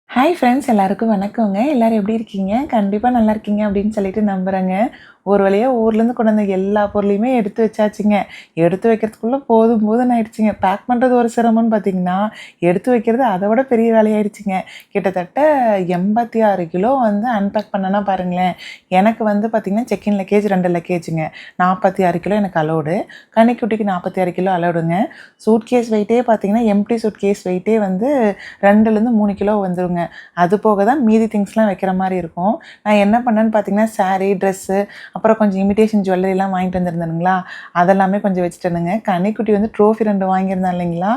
Hi friends எல்லாருக்கும் வணக்கங்க. எல்லாரும் எப்படி இருக்கீங்க? கண்டிப்பா நல்லா இருக்கீங்க அப்படின்னு சொல்லிட்டு நம்புறேங்க. ஒரு வழியா ஊர்லேருந்து கொண்டு வந்த எல்லா பொருளையுமே எடுத்து வச்சாச்சுங்க. எடுத்து வைக்கிறதுக்குள்ள போதும் போதும்ன்னு ஆயிடுச்சுங்க. பேக் பண்ணுறது ஒரு சிரமம்னு பார்த்தீங்கன்னா, எடுத்து வைக்கிறது அதை விட பெரிய வேலையாயிடுச்சுங்க. கிட்டத்தட்ட 86 கிலோ வந்து அன்பேக் பண்ணேன்னா பாருங்களேன். எனக்கு வந்து பார்த்தீங்கன்னா, செக்கின் லக்கேஜ் 2 லக்கேஜுங்க. 46 கிலோ எனக்கு அலோடு. கன்னிக்குட்டிக்கு 46 கிலோ அலோடுங்க. சூட்கேஸ் வெயிட்டே பார்த்தீங்கன்னா, எம்ப்டி சூட்கேஸ் வெயிட்டே வந்து 2லேருந்து 3 கிலோ வந்துருங்க. அது போக தான் மீதி திங்ஸ்லாம் வைக்கிற மாரி இருக்கும். நான் என்ன பண்ணேன்னு பார்த்தீங்கன்னா, சாரீ, ட்ரெஸ்ஸு அப்புறம் கொஞ்சம் இமிடேஷன் ஜுவல்லரிலாம் வாங்கிட்டு வந்திருந்தேனுங்களா, அதெல்லாமே கொஞ்சம் வச்சுட்டேனுங்க. கன்னிக்குட்டி வந்து ட்ரோஃபி 2 வாங்கியிருந்தான் இல்லைங்களா,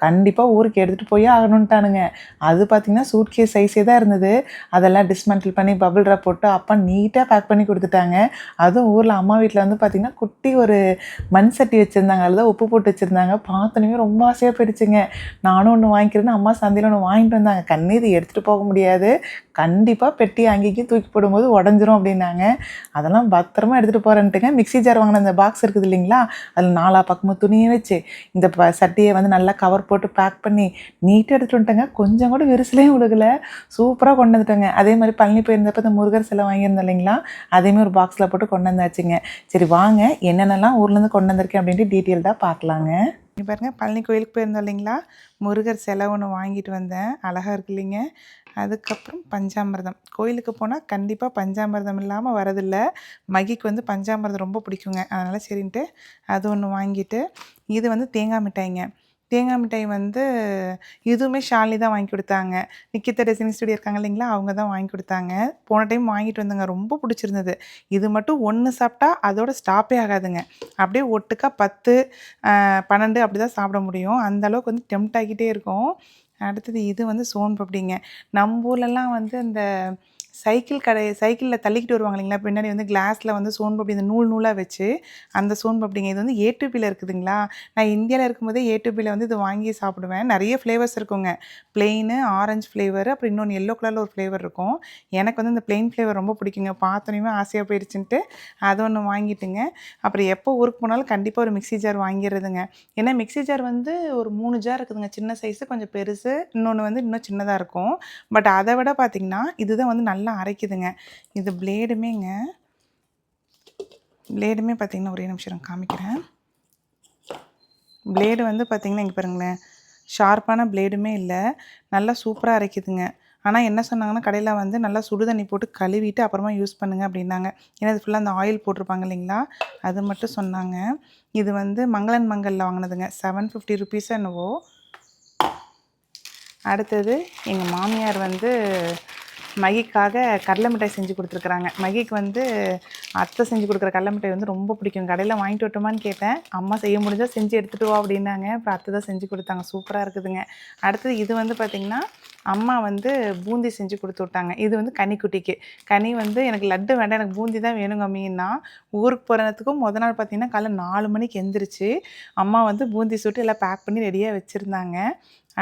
கண்டிப்பா ஊருக்கு எடுத்துகிட்டு போயே ஆகணுன்ட்டானுங்க. அது பார்த்தீங்கன்னா, சூட்கேஸ் சைஸே தான் இருந்தது. அதெல்லாம் டிஸ்மேண்டில் பண்ணி பபிள் ராப் போட்டு அப்பா நீட்டாக பேக் பண்ணி குடுத்துட்டாங்க. அதுவும் ஊர்ல அம்மா வீட்ல வந்து பார்த்தீங்கன்னா, குட்டி ஒரு மண் சட்டி வச்சிருந்தாங்க. அதில தான் உப்பு போட்டு வச்சிருந்தாங்க. பார்த்தோனேமே ரொம்ப ஆசையா போயிடுச்சுங்க. நானும் ஒண்ணு வாங்கிக்கிறேன்னு அம்மா சந்தையில ஒண்ணு வாங்கிட்டு வந்தாங்க. "கண்ணு இது எடுத்துட்டு போக முடியாது. கண்டிப்பா பெட்டி அங்கேயும் இங்கேயும் தூக்கி போடும்போது உடைஞ்சிரும்" அப்படின்னாங்க. அதெல்லாம் பத்திரமா எடுத்துட்டு போறேன்ட்டுங்க, மிக்ஸி ஜார் வாங்கின அந்த பாக்ஸ் இருக்குது இல்லைங்களா, அதில் 4 பக்கமும் துணியை வச்சு, இந்த சட்டியை வந்து நல்லா கவர் போட்டு பேக் பண்ணி நீட்டாக எடுத்துட்டு வந்துட்டேங்க. கொஞ்சம் கூட விரிசலே விழுகல. சூப்பராக கொண்டு வந்துட்டேங்க. அதே மாதிரி பழனி போயிருந்தப்போ இந்த முருகர் சிலை வாங்கியிருந்தேன் இல்லைங்களா, அதையுமே ஒரு பாக்ஸில் போட்டு கொண்டு வந்தாச்சுங்க. சரி வாங்க, என்னென்னலாம் ஊர்லேருந்து கொண்டு வந்திருக்கேன் அப்படின்ட்டு டீட்டெயில்டாக பார்க்கலாங்க. இங்கே பாருங்க, பழனி கோயிலுக்கு போயிருந்தோம் இல்லைங்களா, முருகர் சிலை ஒன்று வாங்கிட்டு வந்தேன். அழகாக இருக்கு இல்லைங்க. அதுக்கப்புறம் பஞ்சாமிர்தம். கோயிலுக்கு போனால் கண்டிப்பாக பஞ்சாமிர்தம் இல்லாமல் வரதில்ல. மகிக்கு வந்து பஞ்சாமிர்தம் ரொம்ப பிடிக்குங்க. அதனால் சரின்ட்டு அது ஒன்று வாங்கிட்டு, இது வந்து தேங்காய் மிட்டாய்ங்க. தேங்காய் மிட்டாய் வந்து இதுவுமே ஷாலினி தான் வாங்கி கொடுத்தாங்க. நிக்கிதா டிசைனிங் ஸ்டுடியோ இருக்காங்க இல்லைங்களா, அவங்க தான் வாங்கி கொடுத்தாங்க. போன டைம் வாங்கிட்டு வந்தேங்க, ரொம்ப பிடிச்சிருந்தது. இது மட்டும் 1 சாப்பிட்டா அதோட ஸ்டாப்பே ஆகாதுங்க. அப்படியே ஒட்டுக்கா 10, 12 அப்படி தான் சாப்பிட முடியும். அந்த அளவுக்கு வந்து டெம்ப்ட் ஆகிட்டே இருக்கும். அடுத்தது இது வந்து சோன் பப்டிங்க. நம்ம ஊர்லலாம் வந்து இந்த சைக்கிளில் தள்ளிக்கிட்டு வருவாங்க இல்லைங்களா, பின்னாடி வந்து கிளாஸில் வந்து சோன் பப்டி இந்த நூல் நூலாக வச்சு, அந்த சோன் பப்டிங்க. இது வந்து ஏ2பில இருக்குதுங்களா. நான் இந்தியாவில் இருக்கும்போதே ஏ2பில வந்து இது வாங்கி சாப்பிடுவேன். நிறைய ஃப்ளேவர்ஸ் இருக்குங்க. பிளெயினு, ஆரஞ்சு ஃப்ளேவர், அப்புறம் இன்னொன்று எல்லோ கலரில் ஒரு ஃப்ளேவர் இருக்கும். எனக்கு வந்து இந்த பிளெயின் ஃப்ளேவர் ரொம்ப பிடிக்குங்க. பார்த்தோன்னேயுமே ஆசையாக போயிடுச்சுன்ட்டு அது ஒன்று வாங்கிட்டுங்க. அப்புறம் எப்போ ஊருக்கு போனாலும் கண்டிப்பாக ஒரு மிக்ஸி ஜார் வாங்கிடுறதுங்க. ஏன்னா மிக்ஸி ஜார் வந்து ஒரு 3 ஜார் இருக்குதுங்க. சின்ன சைஸு, கொஞ்சம் பெருசு, இன்னொன்று வந்து இன்னும் சின்னதாக இருக்கும். பட் அதை விட பார்த்திங்கன்னா, இதுதான் வந்து நல்லா அரைக்குதுங்க. இது பிளேடுமே பார்த்திங்கன்னா, ஒரே நிமிஷம் நான் காமிக்கிறேன். பிளேடு வந்து பார்த்திங்கன்னா, இங்கே பாருங்களேன், ஷார்ப்பான பிளேடுமே இல்லை. நல்லா சூப்பராக அரைக்குதுங்க. ஆனால் என்ன சொன்னாங்கன்னா, கடையில் வந்து நல்லா சுடு தண்ணி போட்டு கழுவிட்டு அப்புறமா யூஸ் பண்ணுங்க அப்படின்னாங்க. ஏன்னா இது ஃபுல்லாக அந்த ஆயில் போட்டிருப்பாங்க இல்லைங்களா, அது மட்டும் சொன்னாங்க. இது வந்து மங்களன் மங்கலில் வாங்கினதுங்க. 750 ருபீஸோ என்னவோ. அடுத்தது எங்கள் மாமியார் வந்து மகிக்காக கடலை மிட்டாய் செஞ்சு கொடுத்துருக்குறாங்க. மகிக்கு வந்து அத்தை செஞ்சு கொடுக்குற கடலை மிட்டாய் வந்து ரொம்ப பிடிக்கும். கடையில் வாங்கிட்டு வரட்டுமான்னு கேட்டேன். அம்மா செய்ய முடிஞ்சால் செஞ்சு எடுத்துகிட்டு வா அப்படின்னாங்க. அப்புறம் அத்தை தான் செஞ்சு கொடுத்தாங்க. சூப்பராக இருக்குதுங்க. அடுத்தது இது வந்து பார்த்திங்கன்னா, அம்மா வந்து பூந்தி செஞ்சு கொடுத்து விட்டாங்க. இது வந்து கனிக்குட்டிக்கு. கனி வந்து எனக்கு லட்டு வேண்டாம், எனக்கு பூந்தி தான் வேணுங்க அம்மின்னா, ஊருக்கு போகிறதுக்கும் மொதல் நாள் பார்த்திங்கன்னா காலைல 4 மணிக்கு எந்திரிச்சு அம்மா வந்து பூந்தி சுட்டு எல்லாம் பேக் பண்ணி ரெடியாக வச்சுருந்தாங்க.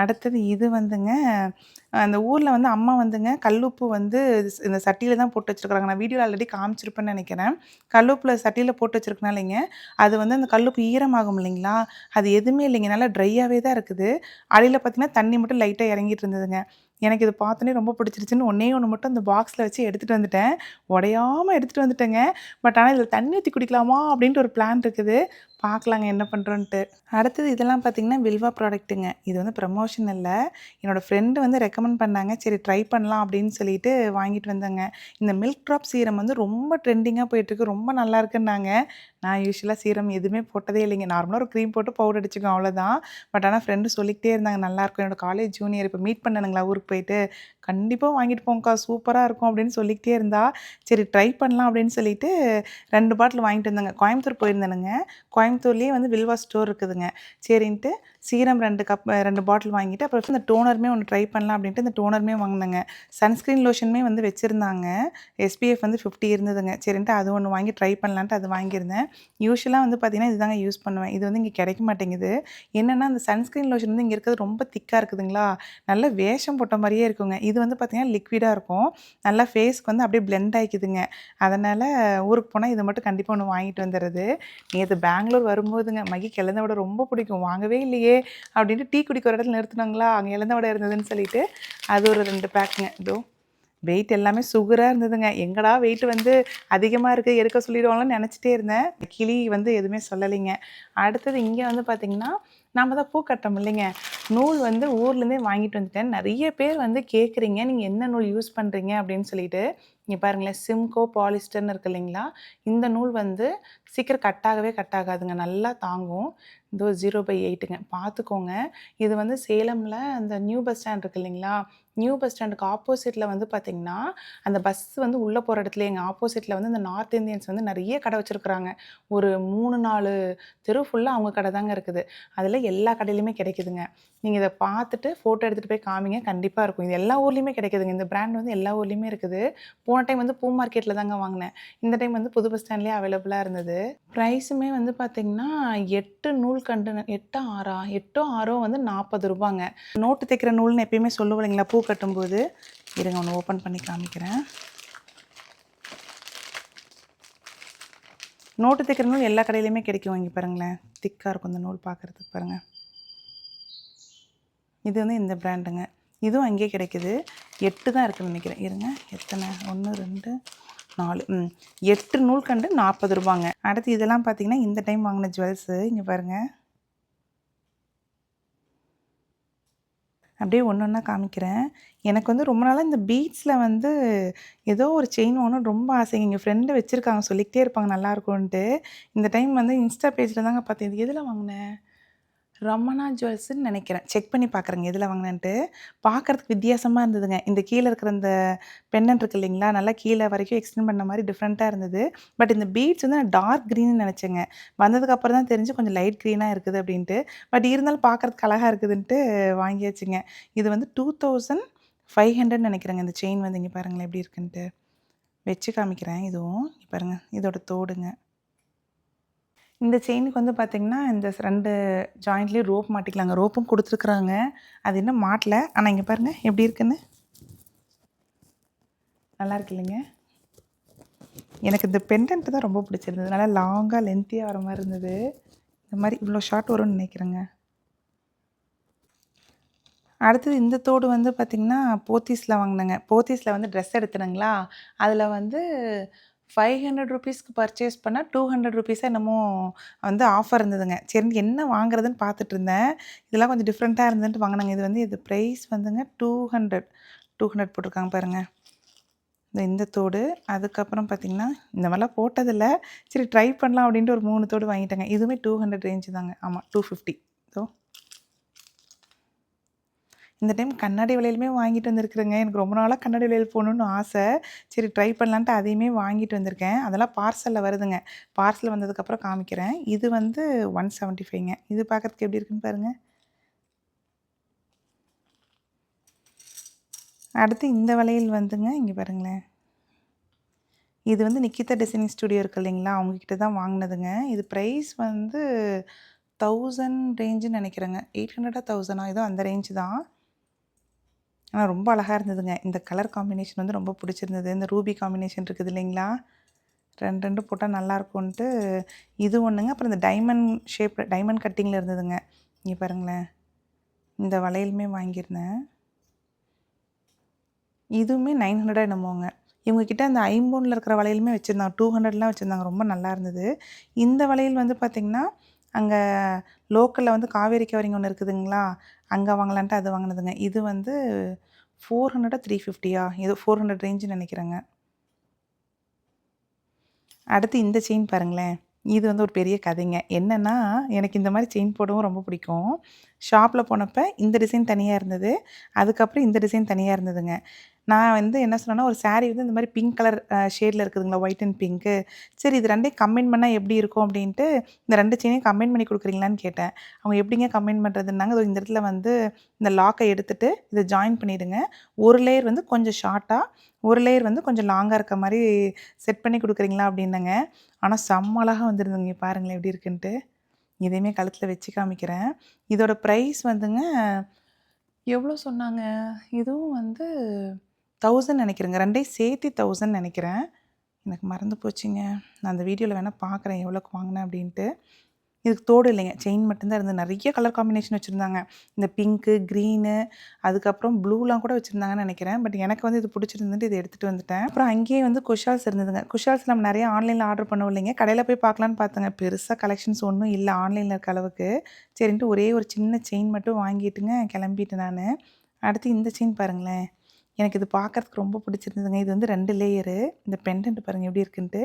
அடுத்தது இது வந்துங்க, அந்த ஊரில் வந்து அம்மா வந்துங்க கல்லுப்பு வந்து இந்த சட்டியில் தான் போட்டு வச்சுருக்குறாங்க. நான் வீடியோவில் ஆல்ரெடி காமிச்சிருப்பேன்னு நினைக்கிறேன். கல்லுப்பில் சட்டியில் போட்டு வச்சுருக்கனாலைங்க, அது வந்து அந்த கல்லுப்பு ஈரமாகும் இல்லைங்களா, அது எதுவுமே இல்லைங்க, நல்லா ட்ரையாகவே தான் இருக்குது. அடியில் பார்த்திங்கன்னா தண்ணி மட்டும் லைட்டாக இறங்கிட்டு இருந்ததுங்க. எனக்கு இது பார்த்தோன்னே ரொம்ப பிடிச்சிருச்சுன்னு ஒன்றே ஒன்று மட்டும் அந்த பாக்ஸில் வச்சு எடுத்துகிட்டு வந்துட்டேன். உடையாமல் எடுத்துகிட்டு வந்துட்டேங்க. பட் ஆனால் இதில் தண்ணி ஊற்றி குடிக்கலாமா அப்படின்ட்டு ஒரு பிளான் இருக்குது. பார்க்கலாங்க என்ன பண்ணுறோன்ட்டு. அடுத்தது இதெல்லாம் பார்த்திங்கன்னா வில்வா ப்ராடக்ட்டுங்க. இது வந்து ப்ரமோஷன் இல்ல. என்னோடய ஃப்ரெண்டு வந்து ரெக்கமெண்ட் பண்ணாங்க. சரி ட்ரை பண்ணலாம் அப்படின்னு சொல்லிட்டு வாங்கிட்டு வந்தேங்க. இந்த மில்க் ட்ராப் சீரம் வந்து ரொம்ப ட்ரெண்டிங்காக போயிட்டுருக்கு. ரொம்ப நல்லாயிருக்குன்னாங்க. நான் யூசுவலாக சீரம் எதுவுமே போட்டதே இல்லைங்க. நார்மலாக ஒரு க்ரீம் போட்டு பவுடர் அடிச்சுக்குவேன், அவ்வளோதான். பட் ஆனால் ஃப்ரெண்டு சொல்லிக்கிட்டே இருந்தாங்க, நல்லாயிருக்கும். என்னோடய காலேஜ் ஜூனியர் இப்போ மீட் பண்ணணுங்களா ஊருக்கு போயிட்டு, கண்டிப்பாக வாங்கிட்டு போங்கக்கா, சூப்பராக இருக்கும் அப்படின்னு சொல்லிக்கிட்டே இருந்தா. சரி ட்ரை பண்ணலாம் அப்படின்னு சொல்லிட்டு 2 பாட்டில் வாங்கிட்டு வந்தேங்க. கோயம்புத்தூர் போயிருந்தேனுங்க. கோயம்புத்தூர்லேயே வந்து வில்வா ஸ்டோர் இருக்குதுங்க. சரின்ட்டு சீரம் 2 பாட்டில் வாங்கிட்டு, அப்புறம் இந்த டோனருமே ஒன்று ட்ரை பண்ணலாம் அப்படின்ட்டு இந்த டோனருமே வாங்கினேங்க. சன்ஸ்க்ரீன் லோஷனுமே வந்து வச்சுருந்தாங்க. SPF வந்து 50 இருந்ததுங்க. சரின்ட்டு அது ஒன்று வாங்கி ட்ரை பண்ணலான்ட்டு அது வாங்கியிருந்தேன். யூசுவலாக வந்து பார்த்திங்கன்னா இதுதாங்க யூஸ் பண்ணுவேன். இது வந்து இங்கே கிடைக்க மாட்டேங்குது. என்னென்னா அந்த சன்ஸ்க்ரீன் லோஷன் வந்து இங்கே இருக்கிறது ரொம்ப திக்காக இருக்குதுங்களா, நல்ல வேஷம் போட்ட மாதிரியே இருக்குங்க. இது வந்து பார்த்திங்கன்னா லிக்விடாக இருக்கும், நல்லா ஃபேஸ்க்கு வந்து அப்படியே பிளெண்ட் ஆகிக்குதுங்க. அதனால் ஊருக்கு போனால் இதை மட்டும் கண்டிப்பாக ஒன்று வாங்கிட்டு வந்துடுறது. நேற்று பெங்களூர் வரும்போதுங்க மகிக்கு இலந்த வடை ரொம்ப பிடிக்கும், வாங்கவே இல்லையே அப்படின்ட்டு டீ குடிக்க ஒரு இடத்துல நிறுத்துனாங்களா, அங்கே இலந்த வடை இருந்ததுன்னு சொல்லிட்டு அது ஒரு 2 பேக்குங்க. இதோ வெயிட் எல்லாமே சுகராக இருந்ததுங்க. எங்கடா வெயிட் வந்து அதிகமாக இருக்குது எடுக்க சொல்லிடுவாங்கன்னு நினச்சிட்டே இருந்தேன். கிளி வந்து எதுவுமே சொல்லலைங்க. அடுத்தது இங்கே வந்து பார்த்திங்கன்னா நம்ம தான் பூ கட்டுறோம் இல்லைங்க, நூல் வந்து ஊர்லேருந்தே வாங்கிட்டு வந்துட்டேன். நிறைய பேர் வந்து கேட்குறீங்க நீங்கள் என்ன நூல் யூஸ் பண்ணுறீங்க அப்படின்னு சொல்லிட்டு. இங்கே பாருங்களேன், சிம்கோ பாலிஸ்டர்னு இருக்குது இல்லைங்களா, இந்த நூல் வந்து சீக்கிரம் கட் ஆகாதுங்க, நல்லா தாங்கும். இதோ 0/8ங்க பார்த்துக்கோங்க. இது வந்து சேலமில் அந்த நியூ பஸ் ஸ்டாண்ட் இருக்குது இல்லைங்களா, நியூ பஸ் ஸ்டாண்டுக்கு ஆப்போசிட்டில் வந்து பார்த்திங்கன்னா அந்த பஸ் வந்து உள்ளே போகிற இடத்துல எங்கள் ஆப்போசிட்டில் வந்து இந்த நார்த் இந்தியன்ஸ் வந்து நிறைய கடை வச்சுருக்குறாங்க. ஒரு 3-4 தெரு ஃபுல்லாக அவங்க கடை தாங்க இருக்குது. அதில் எல்லா கடையிலையுமே கிடைக்குதுங்க. நீங்கள் இதை பார்த்துட்டு ஃபோட்டோ எடுத்துகிட்டு போய் காமிங்க, கண்டிப்பாக இருக்கும். இது எல்லா ஊர்லேயுமே கிடைக்குதுங்க. இந்த பிராண்ட் வந்து எல்லா ஊர்லேயுமே இருக்குது. போன டைம் வந்து பூ மார்க்கெட்டில் தாங்க வாங்கினேன். இந்த டைம் வந்து புது பஸ் ஸ்டாண்ட்லேயே அவைலபிளாக இருந்தது. ப்ரைஸுமே வந்து பார்த்திங்கன்னா 8 நூல் கண்டு 8 6 8 6 வந்து 40 ரூபாங்க. நோட்டு தைக்கிற நூல்னு எப்பயுமே சொல்லுவோம் இல்லைங்களா பூ கட்டும்போது. இருங்க ஒன்று ஓப்பன் பண்ணி காமிக்கிறேன். நோட்டு தைக்கிற நூல் எல்லா கடையிலையுமே கிடைக்கும். இங்கே பாருங்களேன், திக்காக இருக்கும் இந்த நூல் பார்க்குறதுக்கு பாருங்கள். இது வந்து இந்த பிராண்டுங்க. இதுவும் அங்கேயே கிடைக்குது. 8 தான் இருக்குதுன்னு நினைக்கிறேன். இருங்க எத்தனை, 1 2 4 8 நூல் கண்டு 40 ரூபாங்க. அடுத்து இதெல்லாம் பார்த்தீங்கன்னா இந்த டைம் வாங்கின ஜுவல்ஸு. இங்கே பாருங்கள், அப்படியே ஒன்று ஒன்றா காமிக்கிறேன். எனக்கு வந்து ரொம்ப நாளாக இந்த பீட்ஸில் வந்து ஏதோ ஒரு செயின் வாங்கணும்னு ரொம்ப ஆசைங்க. எங்கள் ஃப்ரெண்டு வச்சுருக்காங்க, சொல்லிக்கிட்டே இருப்பாங்க நல்லாயிருக்கும்ன்ட்டு. இந்த டைம் வந்து இன்ஸ்டா பேஜில் தாங்க பார்த்தேன். இது எதில் வாங்கினேன், ரமணா ஜுவல்ஸ்ன்னு நினைக்கிறேன். செக் பண்ணி பார்க்குறேங்க எதில் வாங்கினேன்ட்டு. பார்க்குறதுக்கு வித்தியாசமாக இருந்ததுங்க. இந்த கீழே இருக்கிற இந்த பெண்டன்ட் இருக்குது இல்லைங்களா, நல்லா கீழே வரைக்கும் எக்ஸ்டெண்ட் பண்ண மாதிரி டிஃப்ரெண்ட்டாக இருந்தது. பட் இந்த பீட்ஸ் வந்து நான் டார்க் க்ரீன்னு நினச்சேங்க. வந்ததுக்கப்புறம் தான் தெரிஞ்சு கொஞ்சம் லைட் க்ரீனாக இருக்குது அப்படின்ட்டு. பட் இருந்தாலும் பார்க்குறதுக்கு அழகாக இருக்குதுன்ட்டு வாங்கியாச்சுங்க. இது வந்து 2500 நினைக்கிறேங்க. இந்த செயின் வந்து இங்கே பாருங்களேன் எப்படி இருக்குன்ட்டு. வச்சு காமிக்கிறேன். இதுவும் பாருங்கள், இதோட தோடுங்க. இந்த செயினுக்கு வந்து பார்த்திங்கன்னா இந்த 2 ஜாயிண்ட்லேயும் ரோப் மாட்டிக்கலாங்க. ரோப்பும் கொடுத்துருக்குறாங்க, அது இன்னும் மாட்டல. ஆனால் இங்கே பாருங்கள் எப்படி இருக்குன்னு, நல்லா இருக்கு இல்லைங்க. எனக்கு இந்த பெண்டன்ட்டு தான் ரொம்ப பிடிச்சிருந்தது. நல்லா லாங்காக லென்த்தியாக வர மாதிரி இருந்தது. இந்த மாதிரி இவ்வளோ ஷார்ட் வரும்னு நினைக்கிறேங்க. அடுத்தது இந்த தோடு வந்து பார்த்திங்கன்னா போத்தீஸில் வாங்கினேங்க. போத்தீஸில் வந்து ட்ரெஸ் எடுத்துனங்களா, அதில் வந்து 500 ருபீஸ்க்கு பர்ச்சேஸ் பண்ணால் 200 ருபீஸாக என்னமோ வந்து ஆஃபர் இருந்ததுங்க. சரி என்ன வாங்குறதுன்னு பார்த்துட்டு இருந்தேன். இதெல்லாம் கொஞ்சம் டிஃப்ரெண்ட்டாக இருந்ததுன்ட்டு வாங்கினாங்க. இது வந்து இது ப்ரைஸ் வந்துங்க 200 போட்டிருக்காங்க பாருங்கள். இந்த தோடு, அதுக்கப்புறம் பார்த்திங்கன்னா இந்த மாதிரிலாம் போட்டதில்ல, சரி ட்ரை பண்ணலாம் அப்படின்ட்டு ஒரு 3 தோடு வாங்கிட்டேங்க. இதுவுமே 200 ரேஞ்சு தாங்க. ஆமாம் 250. ஸோ இந்த டைம் கண்ணாடி வளையலுமே வாங்கிட்டு வந்திருக்குறேங்க. எனக்கு ரொம்ப நாளாக கண்ணாடி வளையல் போகணுன்னு ஆசை. சரி ட்ரை பண்ணலான்ட்டு அதையுமே வாங்கிட்டு வந்திருக்கேன். அதெல்லாம் பார்சலில் வருதுங்க. பார்சல் வந்ததுக்கப்புறம் காமிக்கிறேன். இது வந்து 175ங்க. இது பார்க்குறதுக்கு எப்படி இருக்குன்னு பாருங்கள். அடுத்து இந்த வளையல் வந்துங்க, இங்கே பாருங்களேன். இது வந்து நிக்கிதா டிசைனிங் ஸ்டுடியோ இருக்குது இல்லைங்களா, அவங்கக்கிட்ட தான் வாங்கினதுங்க. இது ப்ரைஸ் வந்து 1000 ரேஞ்சுன்னு நினைக்கிறேங்க. 800 1000 ஏதோ அந்த ரேஞ்சு தான். ஆனால் ரொம்ப அழகாக இருந்ததுங்க. இந்த கலர் காம்பினேஷன் வந்து ரொம்ப பிடிச்சிருந்தது. இந்த ரூபி காம்பினேஷன் இருக்குது இல்லைங்களா, 2 போட்டால் நல்லாயிருக்கும்ன்ட்டு இது ஒன்றுங்க. அப்புறம் இந்த டைமண்ட் கட்டிங்கில் இருந்ததுங்க. இங்கே பாருங்களேன், இந்த வளையலுமே வாங்கியிருந்தேன். இதுவுமே 900 என்னமோங்க. இவங்கக்கிட்ட அந்த ஐம்பொனில் இருக்கிற வளையலுமே வச்சுருந்தாங்க. 200லாம் வச்சுருந்தாங்க. ரொம்ப நல்லா இருந்தது. இந்த வளையல் வந்து பார்த்திங்கன்னா அங்கே லோக்கலில் வந்து காவேரி கவரிங் ஒன்று இருக்குதுங்களா, அங்கே வாங்கலான்ட்டு அது வாங்கினதுங்க. இது வந்து 400 350 ஏதோ 400 ரேஞ்சுன்னு நினைக்கிறேங்க. அடுத்து இந்த செயின் பாருங்களேன். இது வந்து ஒரு பெரிய கதைங்க. என்னென்னா எனக்கு இந்த மாதிரி செயின் போடவும் ரொம்ப பிடிக்கும். ஷாப்பில் போனப்போ இந்த டிசைன் தனியாக இருந்தது, அதுக்கப்புறம் இந்த டிசைன் தனியாக இருந்ததுங்க. நான் வந்து என்ன சொன்னேன்னா, ஒரு சாரீ வந்து இந்த மாரி பிங்க் கலர் ஷேடில் இருக்குதுங்களா, ஒயிட் அண்ட் பிங்க்கு. சரி இது 2யும் கம்பைன் பண்ணா எப்படி இருக்கும் அப்படின்ட்டு, இந்த 2 செயினையும் கம்பைன் பண்ணி குடுக்குறீங்களான்னு கேட்டேன். அவங்க எப்படிங்க கம்பைன் பண்ணுறதுன்னாங்க, இதோ இந்த இடத்துல வந்து இந்த லாக்கை எடுத்துட்டு இத ஜாயின் பண்ணிடுங்க. ஒரு லேயர் வந்து கொஞ்சம் ஷார்ட்டா, ஒரு லேயர் வந்து கொஞ்சம் லாங்கா இருக்க மாரி செட் பண்ணி குடுக்குறீங்களா அப்படின்னேங்க. ஆனா செம்ம அழகா வந்துருதுங்க. பாருங்களேன் எப்படி இருக்குன்ட்டு. இதையுமே கழுத்துல வச்சு காமிக்கிறேன். இதோட பிரைஸ் வந்துங்க எவ்வளோ சொன்னாங்க? இதுவும் வந்து 1000 நெனைக்கிறேங்க. 2யும் சேர்த்து 1000 நெனைக்கிறேன். எனக்கு மறந்து போச்சுங்க. நான் அந்த வீடியோல வேணா பார்க்குறேன் எவ்வளோக்கு வாங்குனேன் அப்படின்ட்டு. இதுக்கு தோடு இல்லைங்க. செயின் மட்டும் தான் இருந்தது. நெறைய கலர் காம்பினேஷன் வச்சிருந்தாங்க. இந்த பிங்க்கு, க்ரீனு அதுக்கப்புறம் ப்ளூலாம் கூட வச்சிருந்தாங்கன்னு நெனைக்கிறேன். பட் எனக்கு வந்து இது பிடிச்சிருந்துட்டு இத எடுத்துட்டு வந்துட்டேன். அப்புறம் அங்கேயே வந்து குஷால்ஸ் இருந்ததுங்க. குஷால்ஸ் நம்ம நெறைய ஆன்லைன்ல ஆர்டர் பண்ணுவோம் இல்லைங்க. கடையில போய் பார்க்கலான்னு பார்த்தேங்க. பெருசா கலெக்ஷன்ஸ் ஒண்ணும் இல்ல ஆன்லைன்ல இருக்க அளவுக்கு. சரின்ட்டு ஒரே ஒரு சின்ன செயின் மட்டும் வாங்கிட்டுங்க கிளம்பிட்டேன் நானு. அடுத்து இந்த செயின் பாருங்களேன். எனக்கு இது பார்க்கறதுக்கு ரொம்ப பிடிச்சிருந்ததுங்க. இது வந்து 2 லேயரு. இந்த பெண்டன்ட் பாருங்க எப்படி இருக்குன்ட்டு.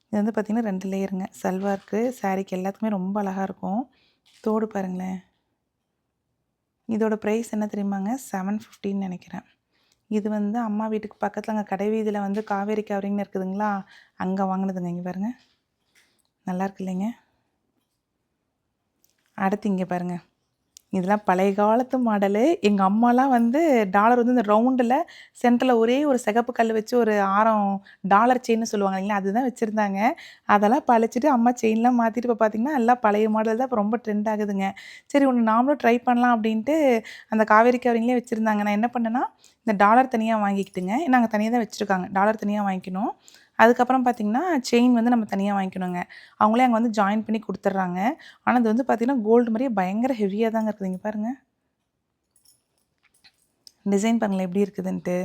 இது வந்து பார்த்திங்கன்னா 2 லேயருங்க. சல்வாருக்கு, சாரீக்கு எல்லாத்துக்குமே ரொம்ப அழகா இருக்கும். தோடு பாருங்களேன். இதோட ப்ரைஸ் என்ன தெரியுமாங்க? 750ன்னு நெனைக்கிறேன். இது வந்து அம்மா வீட்டுக்கு பக்கத்துல அங்க கடை வீதியில வந்து காவேரி கவரிங்ன்னு இருக்குதுங்களா, அங்க வாங்குனதுங்க. இங்க பாருங்க. நல்லாருக்கு இல்லைங்க? அடுத்து இங்க பாருங்க. இதெல்லாம் பழைய காலத்து மாடலு. எங்க அம்மாலாம் வந்து டாலர் வந்து இந்த ரவுண்டுல சென்டர்ல ஒரே ஒரு சிகப்பு கல் வச்சு ஒரு ஆரம் டாலர் செயின்னு சொல்லுவாங்க இல்லைங்களா, அதுதான் வச்சிருந்தாங்க. அதெல்லாம் பழிச்சுட்டு அம்மா செயின்லாம் மாத்திட்டு இப்ப பார்த்தீங்கன்னா, எல்லாம் பழைய மாடல் தான் இப்ப ரொம்ப ட்ரெண்ட் ஆகுதுங்க. சரி ஒண்ணு நாமளும் ட்ரை பண்ணலாம் அப்படின்ட்டு அந்த காவேரி கவரிங்லேயே வச்சிருந்தாங்க. நான் என்ன பண்ணேன்னா, இந்த டாலர் தனியா வாங்கிக்கிட்டுங்க. நாங்க தனியா தான் வச்சிருக்காங்க. டாலர் தனியா வாங்கிக்கணும். அதுக்கப்புறம் பார்த்தீங்கன்னா, செயின் வந்து நம்ம தனியா வாங்கிக்கணுங்க. அவங்களே அங்க வந்து ஜாயின் பண்ணி குடுத்துடுறாங்க. ஆனா, இது வந்து பார்த்தீங்கன்னா, கோல்டு மாரியே பயங்கர ஹெவியா தாங்க இருக்குது. இங்க பாருங்க. டிசைன் பாருங்களேன் எப்படி இருக்குதுன்ட்டு.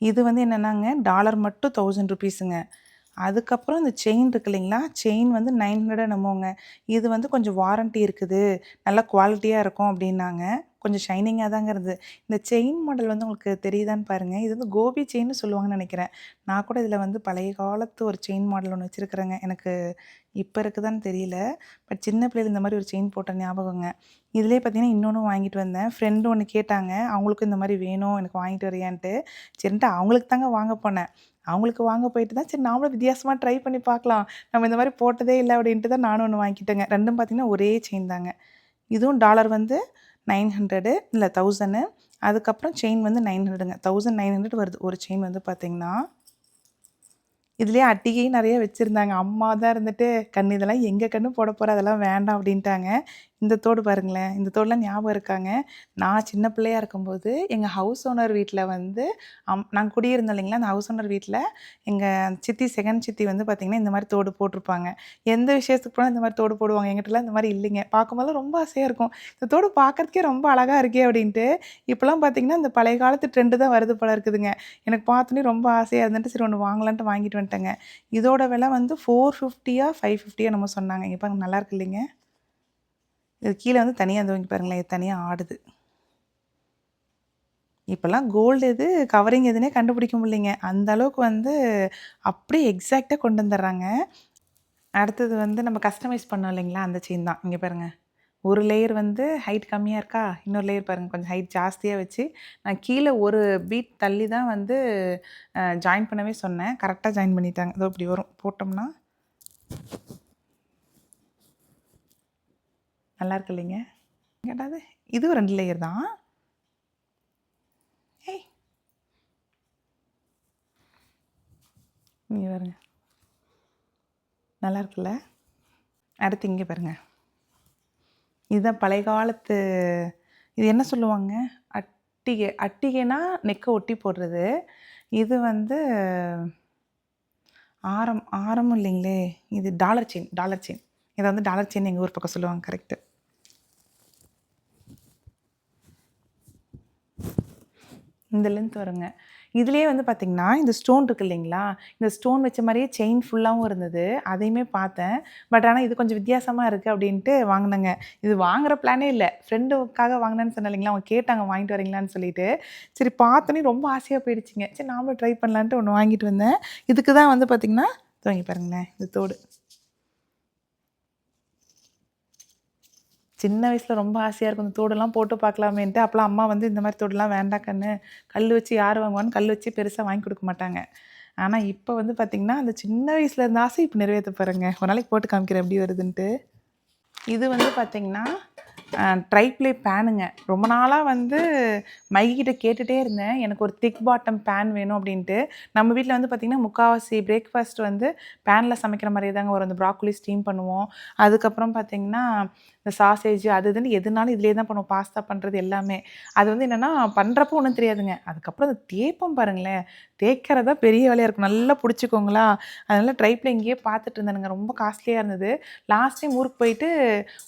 இது வந்து என்னன்னாங்க, டாலர் மட்டும் ₹1000ங்க. அதுக்கப்புறம் இந்த செயின் இருக்கு இல்லைங்களா, செயின் வந்து 900 என்னமோங்க. இது வந்து கொஞ்சம் வாரண்டி இருக்குது. நல்லா குவாலிட்டியா இருக்கும் அப்டின்னாங்க. கொஞ்சம் ஷைனிங்கா தாங்க இருந்தது. இந்த செயின் மாடல் வந்து உங்களுக்கு தெரியுதான்னு பாருங்க. இது வந்து கோபி செயின்னு சொல்லுவாங்கன்னு நெனைக்கிறேன். நான் கூட இதில வந்து பழைய காலத்து ஒரு செயின் மாடல் ஒண்ணு வச்சிருக்கிறேங்க. எனக்கு இப்ப இருக்குதான்னு தெரியல. பட் சின்ன பிள்ளையில இந்த மாரி ஒரு செயின் போட்ட ஞாபகங்க. இதிலேயே பார்த்தீங்கன்னா, இன்னொன்னும் வாங்கிட்டு வந்தேன். ஃப்ரெண்டு ஒண்ணு கேட்டாங்க. அவங்களுக்கும் இந்த மாரி வேணும், எனக்கு வாங்கிட்டு வரியான்ட்டு. சரின்ட்டு அவங்களுக்கு தாங்க வாங்க போனேன். அவங்களுக்கு வாங்க போயிட்டு தான், சரி நாமளும் வித்தியாசமா ட்ரை பண்ணி பார்க்கலாம். நம்ம இந்த மாரி போட்டதே இல்ல அப்டின்ட்டு தான் நானும் ஒண்ணு வாங்கிட்டேங்க. 2ம் பார்த்தீங்கன்னா, ஒரே செயின் தாங்க. இதுவும் டாலர் வந்து 900 இல்ல 1000 அதுக்கப்புறம் செயின் வந்து 900ங்க. 1900 வருது. ஒரு செயின் வந்து பார்த்தீங்கன்னா. இதுலயே அட்டிகையும் நெறைய வச்சிருந்தாங்க. அம்மா தான் இருந்துட்டு, "கண்ணு இதெல்லாம் எங்க கண்ணு போட போற? அதெல்லாம் வேண்டாம்" அப்டின்ட்டாங்க. இந்த தோடு பாருங்களேன். இந்த தோடுலாம் ஞாபகம் இருக்காங்க. நான் சின்ன பிள்ளையா இருக்கும்போது, எங்க ஹவுஸ் ஓனர் வீட்ல வந்து நாங்க குடியிருந்தோம் இல்லைங்களா, அந்த ஹவுஸ் ஓனர் வீட்ல எங்க சித்தி, செகண்ட் சித்தி வந்து பார்த்தீங்கன்னா, இந்த மாரி தோடு போட்டிருப்பாங்க. எந்த விசேஷத்துக்கு போனாலும் இந்த மாரி தோடு போடுவாங்க. என்கிட்டலாம் இந்த மாரி இல்லைங்க. பார்க்கும்போதெல்லாம் ரொம்ப ஆசையா இருக்கும். இந்த தோடு பார்க்கறதுக்கே ரொம்ப அழகா இருக்கே அப்டின்ட்டு. இப்பலாம் பார்த்தீங்கன்னா, இந்த பழைய காலத்து ட்ரெண்ட் தான் வருது போல இருக்குதுங்க. எனக்கு பார்த்தோனே ரொம்ப ஆசையா இருந்துட்டு, சரி ஒண்ணு வாங்கலான்ட்டு வாங்கிட்டு வந்துட்டேங்க. இதோட விலை வந்து 450யா, 550யோ என்னமோ சொன்னாங்க. இங்க பாருங்க நல்லாருக்கு இல்லைங்க? இது கீழ வந்து தனியா இதோ இங்க பாருங்களேன். இது தனியா ஆடுது. இப்பலாம் கோல்டு எது, கவரிங் எதுன்னே கண்டுபிடிக்க முடியலைங்க. அந்த அளவுக்கு வந்து அப்படியே எக்ஸாக்ட்டா கொண்டு வந்துர்றாங்க. அடுத்தது வந்து நம்ம கஸ்டமைஸ் பண்ணோம் இல்லைங்களா, அந்த செயின் தான். இங்க பாருங்க. ஒரு லேயர் வந்து ஹைட் கம்மியா இருக்கா, இன்னொரு லேயர் பாருங்க கொஞ்சம் ஹைட் ஜாஸ்தியா வச்சு, நான் கீழ ஒரு பீட் தள்ளி தான் வந்து ஜாயின் பண்ணவே சொன்னேன். கரெக்ட்டா ஜாயின் பண்ணிட்டாங்க. இதோ இப்படி வரும். போட்டோம்னா நல்லாருக்கு இல்லைங்க? என்னடா இது? இதுவும் 2 லேயர் தான். ஏய்! இங்க பாருங்க. நல்லாருக்குல்ல? அடுத்து இங்க பாருங்க. இதுதான் பழைய காலத்து இது என்ன சொல்லுவாங்க? அட்டிகை. அட்டிகைனா நெக்க ஒட்டி போடுறது. இது வந்து ஆரமும் இல்லைங்களே! இது டாலர் செயின் டாலர் செயின். இத வந்து டாலர் செயின்னு எங்க ஊர் பக்கம் சொல்லுவாங்க. கரெக்ட்டு. இந்த லென்த் வருங்க. இதுலயே வந்து பார்த்தீங்கன்னா, இந்த ஸ்டோன் இருக்கு இல்லைங்களா? இந்த ஸ்டோன் வச்ச மாரியே செயின் ஃபுல்லாவும் இருந்தது. அதையுமே பார்த்தேன். பட் ஆனா இது கொஞ்சம் வித்தியாசமா இருக்கு அப்டின்ட்டு வாங்குனேங்க. இது வாங்குற பிளானே இல்ல. ஃப்ரெண்டுக்காக வாங்குனேன்னு சொன்னேன் இல்லைங்களா? அவங்க கேட்டாங்க வாங்கிட்டு வரீங்களான்னு சொல்லிட்டு. சரி பார்த்தோனே ரொம்ப ஆசையா போயிடுச்சுங்க. சரி நாமளும் ட்ரை பண்ணலான்ட்டு ஒண்ணு வாங்கிட்டு வந்தேன். இதுக்கு தான் வந்து பார்த்தீங்கன்னா, இதோ இங்க பாருங்களேன் இந்த தோடு. சின்ன வயசில் ரொம்ப ஆசையாக இருக்கும் இந்த தோடெல்லாம் போட்டு பார்க்கலாமேன்ட்டு. அப்போலாம் அம்மா வந்து இந்த மாதிரி தோடுலாம் வேண்டாம் கண்ணு, கல் வச்சு யார் வாங்குவான்னு கல் வச்சு பெருசாக வாங்கி கொடுக்க மாட்டாங்க. ஆனால் இப்போ வந்து பார்த்திங்கன்னா அந்த சின்ன வயசில் இருந்த ஆசை இப்போ நிறைவேற்ற பாருங்க. ஒரு நாளைக்கு போட்டு காமிக்கிறேன் எப்படி வருதுன்ட்டு. இது வந்து பார்த்திங்கன்னா ட்ரைப்ளே பேனுங்க. ரொம்ப நாளாக வந்து மைகிட்ட கேட்டுகிட்டே இருந்தேன், எனக்கு ஒரு திக் பாட்டம் பேன் வேணும் அப்படின்ட்டு. நம்ம வீட்டில் வந்து பார்த்திங்கன்னா முக்கால்வாசி பிரேக்ஃபாஸ்ட் வந்து பேனில் சமைக்கிற மாதிரியே தாங்க வரும். இந்த ப்ராக்கோலி ஸ்டீம் பண்ணுவோம். அதுக்கப்புறம் பார்த்திங்கன்னா இந்த சாசேஜ் அது இதுன்னு எதுனாலும் இதிலே தான் பண்ணுவோம். பாஸ்தா பண்ணுறது எல்லாமே. அது வந்து என்னென்னா பண்ணுறப்போ ஒன்றும் தெரியாதுங்க. அதுக்கப்புறம் அது தேய்ப்போம் பாருங்களேன், தேய்க்கிறது தான் பெரிய வேலையாக இருக்கும். நல்லா பிடிச்சிக்கோங்களா. அதனால் ட்ரைப்ளே இங்கேயே பார்த்துட்டு இருந்தேனுங்க. ரொம்ப காஸ்ட்லியாக இருந்தது. லாஸ்ட் டைம் ஊருக்கு போயிட்டு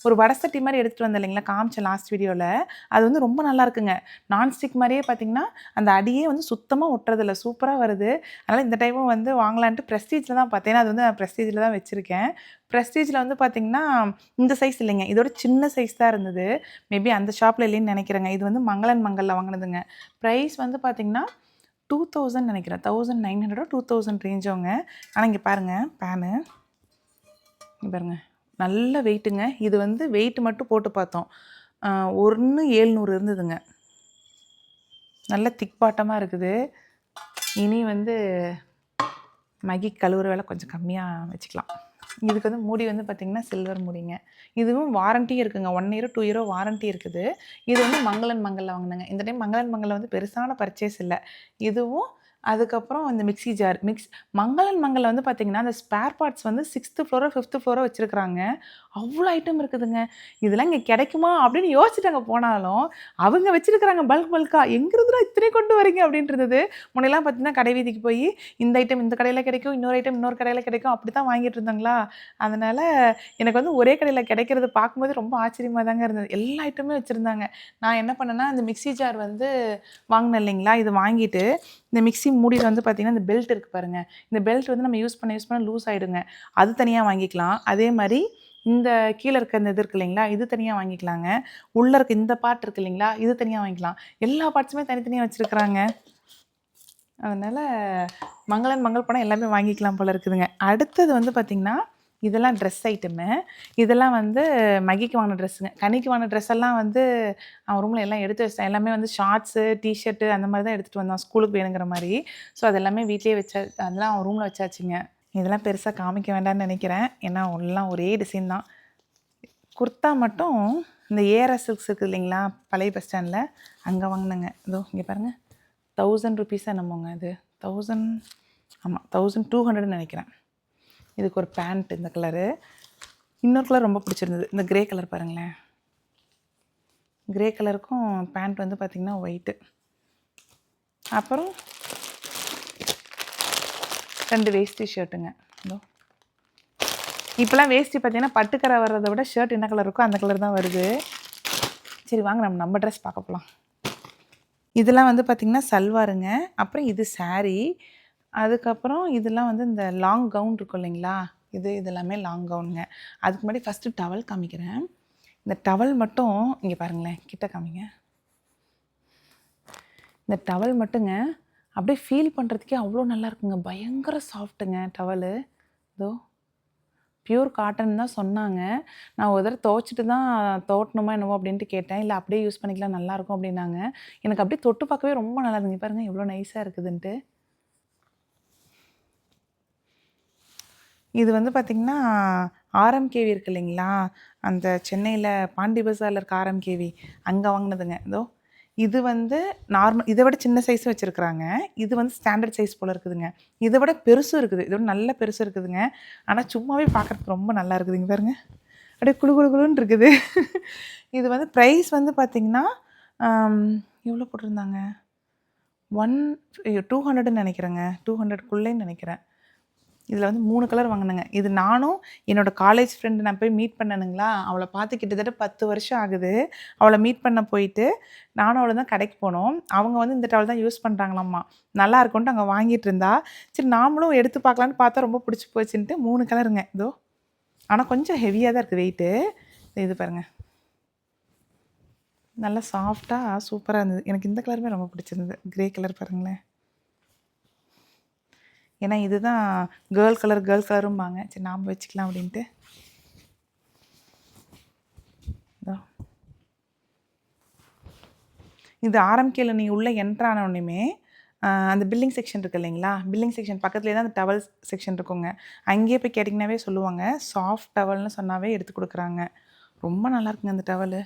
ஒரு வடை சட்டி மாதிரி எடுத்துகிட்டு வந்தேன் இல்லைங்களா, காமிச்சேன் லாஸ்ட் வீடியோவில். அது வந்து ரொம்ப நல்லா இருக்குங்க. நான்ஸ்டிக் மாதிரியே பார்த்திங்கன்னா அந்த அடியே வந்து சுத்தமாக ஒட்டுறதில்ல, சூப்பராக வருது. அதனால் இந்த டைமும் வந்து வாங்கலான்ட்டு ப்ரெஸ்டீஜில் தான் பார்த்தேன். அது வந்து நான் ப்ரெஸ்டீஜில் தான் வச்சுருக்கேன். ப்ரெஸ்டீஜில் வந்து பார்த்திங்கன்னா இந்த சைஸ் இல்லைங்க, இதோட சின்ன சைஸ் தான் இருந்தது. மேபி அந்த ஷாப்பில் இல்லைன்னு நினைக்கிறேங்க. இது வந்து மங்களன் மங்களில் வாங்கினதுங்க. ப்ரைஸ் வந்து பார்த்திங்கன்னா 2000 நினைக்கிறேன். 1900 2000 ரேஞ்சோங்க. ஆனால் இங்கே பாருங்கள் பேனு, இங்கே பாருங்கள் நல்ல வெயிட்டுங்க. இது வந்து வெயிட் மட்டும் போட்டு பார்த்தோம், 1700 இருந்ததுங்க. நல்ல திக் பாட்டமாக இருக்குது. இனி வந்து மேகி கழுவுற வேலை கொஞ்சம் கம்மியாக வச்சுக்கலாம். இதுக்கு வந்து மூடி வந்து பார்த்திங்கன்னா சில்வர் மூடிங்க. இதுவும் வாரண்ட்டியும் இருக்குங்க. 1 இயர் 2 இயரோ வாரண்ட்டி இருக்குது. இது வந்து மங்களன் மங்களில் வாங்கினேங்க. இந்த டைம் மங்களன் மங்களில் வந்து பெருசான பர்ச்சேஸ் இல்லை. இதுவும் அதுக்கப்புறம் இந்த மிக்ஸி ஜார் மங்களன் மங்களில் வந்து பார்த்திங்கன்னா அந்த ஸ்பேர் பார்ட்ஸ் வந்து 6th ஃப்ளோரோ 5th ஃப்ளோரோ வச்சுருக்குறாங்க. அவ்வளோ ஐட்டம் இருக்குதுங்க. இதெல்லாம் இங்கே கிடைக்குமா அப்படின்னு யோசிச்சுட்டு அங்கே போனாலும் அவங்க வச்சுருக்குறாங்க பல்காக. எங்கிருந்துடா இத்தனை கொண்டு வரீங்க அப்படின்ட்டு இருந்தது. முன்னெல்லாம் பார்த்திங்கன்னா கடை வீதிக்கு போய் இந்த ஐட்டம் இந்த கடையில் கிடைக்கும், இன்னொரு ஐட்டம் இன்னொரு கடையில் கிடைக்கும், அப்படி தான் வாங்கிட்டு இருந்தாங்களா. அதனால் எனக்கு வந்து ஒரே கடையில் கிடைக்கிறது பார்க்கும்போது ரொம்ப ஆச்சரியமாக தாங்க இருந்தது. எல்லா ஐட்டமே வச்சுருந்தாங்க. நான் என்ன பண்ணேன்னா இந்த மிக்ஸி ஜார் வந்து வாங்கினேன் இல்லைங்களா, இது வாங்கிட்டு இந்த மிக்ஸி மூடியில் வந்து பார்த்திங்கன்னா இந்த பெல்ட் இருக்குது பாருங்கள். இந்த பெல்ட் வந்து நம்ம யூஸ் பண்ண லூஸ் ஆகிடுங்க. அது தனியாக வாங்கிக்கலாம். அதே மாதிரி இந்த கீழே இருக்க இந்த இது இருக்குது இல்லைங்களா, இது தனியாக வாங்கிக்கலாங்க. உள்ளே இருக்க இந்த பார்ட் இருக்குது இல்லைங்களா, இது தனியாக வாங்கிக்கலாம். எல்லா பார்ட்ஸுமே தனித்தனியாக வச்சுருக்குறாங்க. அதனால் மங்களன் மங்கள் போனால் எல்லாமே வாங்கிக்கலாம் போல் இருக்குதுங்க. அடுத்தது வந்து பார்த்திங்கன்னா இதெல்லாம் ட்ரெஸ் ஐட்டமு. இதெல்லாம் வந்து மகிக்கு வாங்கின ட்ரெஸ்ஸுங்க. கனிக்கு வாங்கின ட்ரெஸ் எல்லாம் வந்து அவன் ரூமில் எல்லாம் எடுத்து வச்சிட்டேன். எல்லாமே வந்து ஷார்ட்ஸு டிஷர்ட்டு அந்த மாதிரி தான் எடுத்துகிட்டு வந்தான் ஸ்கூலுக்கு வேணுங்கிற மாதிரி. ஸோ அது எல்லாமே வீட்லேயே அதெல்லாம் அவன் ரூமில் வச்சாச்சுங்க. இதெல்லாம் பெருசாக காமிக்க வேண்டாம்னு நினைக்கிறேன். ஏன்னா எல்லாம் ஒரே டிசைன் தான். குர்த்தா மட்டும் இந்த ஏஆர்எஸ் சில்க்ஸ் இருக்குது இல்லைங்களா, பழைய பஸ் ஸ்டாண்டில் அங்கே வாங்கினேங்க. இதோ இங்கே பாருங்கள், 1000 ருபீஸாக என்னமோங்க இது. 1000 ஆமாம் 1200 நினைக்கிறேன். இதுக்கு ஒரு பேண்ட் இந்த கலரு. இன்னொரு கலர் ரொம்ப பிடிச்சிருந்தது, இந்த க்ரே கலர் பாருங்களேன். க்ரே கலருக்கும் பேண்ட் வந்து பார்த்திங்கன்னா ஒயிட்டு. அப்புறம் 2 வேஷ்டி ஷர்ட்டுங்க. இதோ இப்போலாம் வேஷ்டி பார்த்திங்கன்னா பட்டுக்கரை வர்றதை விட ஷர்ட் என்ன கலர் இருக்கோ அந்த கலர் தான் வருது. சரி வாங்க நம்ம ட்ரெஸ் பார்க்க போகலாம். இதெல்லாம் வந்து பார்த்திங்கன்னா சல்வாருங்க. அப்புறம் இது சாரீ. அதுக்கப்புறம் இதெல்லாம் வந்து இந்த லாங் கவுன் இருக்கும் இல்லைங்களா, இதெல்லாமே லாங் கவுனுங்க. அதுக்கு முன்னாடி ஃபஸ்ட்டு டவல் காமிக்கிறேன். இந்த டவல் மட்டும் இங்கே பாருங்களேன், கிட்ட காமிங்க. இந்த டவல் மட்டுங்க அப்படியே ஃபீல் பண்ணுறதுக்கே அவ்வளோ நல்லா இருக்குங்க. பயங்கர சாஃப்ட்டுங்க டவலு. இதோ பியூர் காட்டன் தான் சொன்னாங்க. நான் ஒரு தடவை துவைச்சிட்டு தான் துவட்டணுமா என்னவோ அப்படின்ட்டு கேட்டேன். இல்லை அப்படியே யூஸ் பண்ணிக்கலாம் நல்லாயிருக்கும் அப்படின்னாங்க. எனக்கு அப்படியே தொட்டு பார்க்கவே ரொம்ப நல்லா இருந்துங்க. பாருங்கள் எவ்வளோ நைஸாக இருக்குதுன்ட்டு. இது வந்து பார்த்திங்கன்னா ஆர்எம்கேவி இருக்குது இல்லைங்களா, அந்த சென்னையில் பாண்டி பஸாரில் இருக்க ஆர்எம்கேவி அங்கே வாங்கினதுங்க. இதோ இது வந்து நார்மல், இதை விட சின்ன சைஸும் வச்சுருக்குறாங்க. இது வந்து ஸ்டாண்டர்ட் சைஸ் போல் இருக்குதுங்க. இதை விட பெருசும் இருக்குது, இதோட நல்ல பெருசும் இருக்குதுங்க. ஆனால் சும்மாவே பார்க்குறதுக்கு ரொம்ப நல்லா இருக்குதுங்க. பாருங்க அப்படியே குழு குழு குழுன்னு இருக்குது. இது வந்து ப்ரைஸ் வந்து பார்த்திங்கன்னா எவ்வளோ போட்டிருந்தாங்க, 200 நினைக்கிறேங்க, 200க்குள்ளேன்னு நினைக்கிறேன். இதில் வந்து 3 கலர் வாங்கினேங்க. இது நானும் என்னோடய காலேஜ் ஃப்ரெண்டு நான் போய் மீட் பண்ணணுங்களா, அவளை பார்த்து கிட்டத்தட்ட 10 வருஷம் ஆகுது. அவளை மீட் பண்ண போயிட்டு நானும் அவளை தான் கடைக்கு போனோம். அவங்க வந்து இந்த டவல் தான் யூஸ் பண்ணுறாங்களாம்மா, நல்லா இருக்கும்ன்ட்டு அங்கே வாங்கிட்டு இருந்தா. சரி நாமளும் எடுத்து பார்க்கலான்னு பார்த்தா ரொம்ப பிடிச்சி போச்சுன்ட்டு 3 கலருங்க. இதோ ஆனால் கொஞ்சம் ஹெவியாக தான் இருக்குது வெயிட்டு. இது பாருங்கள் நல்லா சாஃப்டாக சூப்பராக இருந்தது. எனக்கு இந்த கலருமே ரொம்ப பிடிச்சிருந்தது, க்ரே கலர் பாருங்களேன். ஏன்னா இதுதான் கேர்ள் கலரும்பாங்க. சரி நாம் வச்சுக்கலாம் அப்படின்ட்டு. இது ஆர்எம்கேல நீங்கள் உள்ளே என்ட்ரு ஆன உடனேயுமே அந்த பில்லிங் செக்ஷன் இருக்குது இல்லைங்களா, பில்லிங் செக்ஷன் பக்கத்துலேயே தான் அந்த டவல் செக்ஷன் இருக்குங்க. அங்கேயே போய் கேட்டிங்கனாவே சொல்லுவாங்க. சாஃப்ட் டவல்னு சொன்னாவே எடுத்து கொடுக்குறாங்க. ரொம்ப நல்லாயிருக்குங்க அந்த டவலு.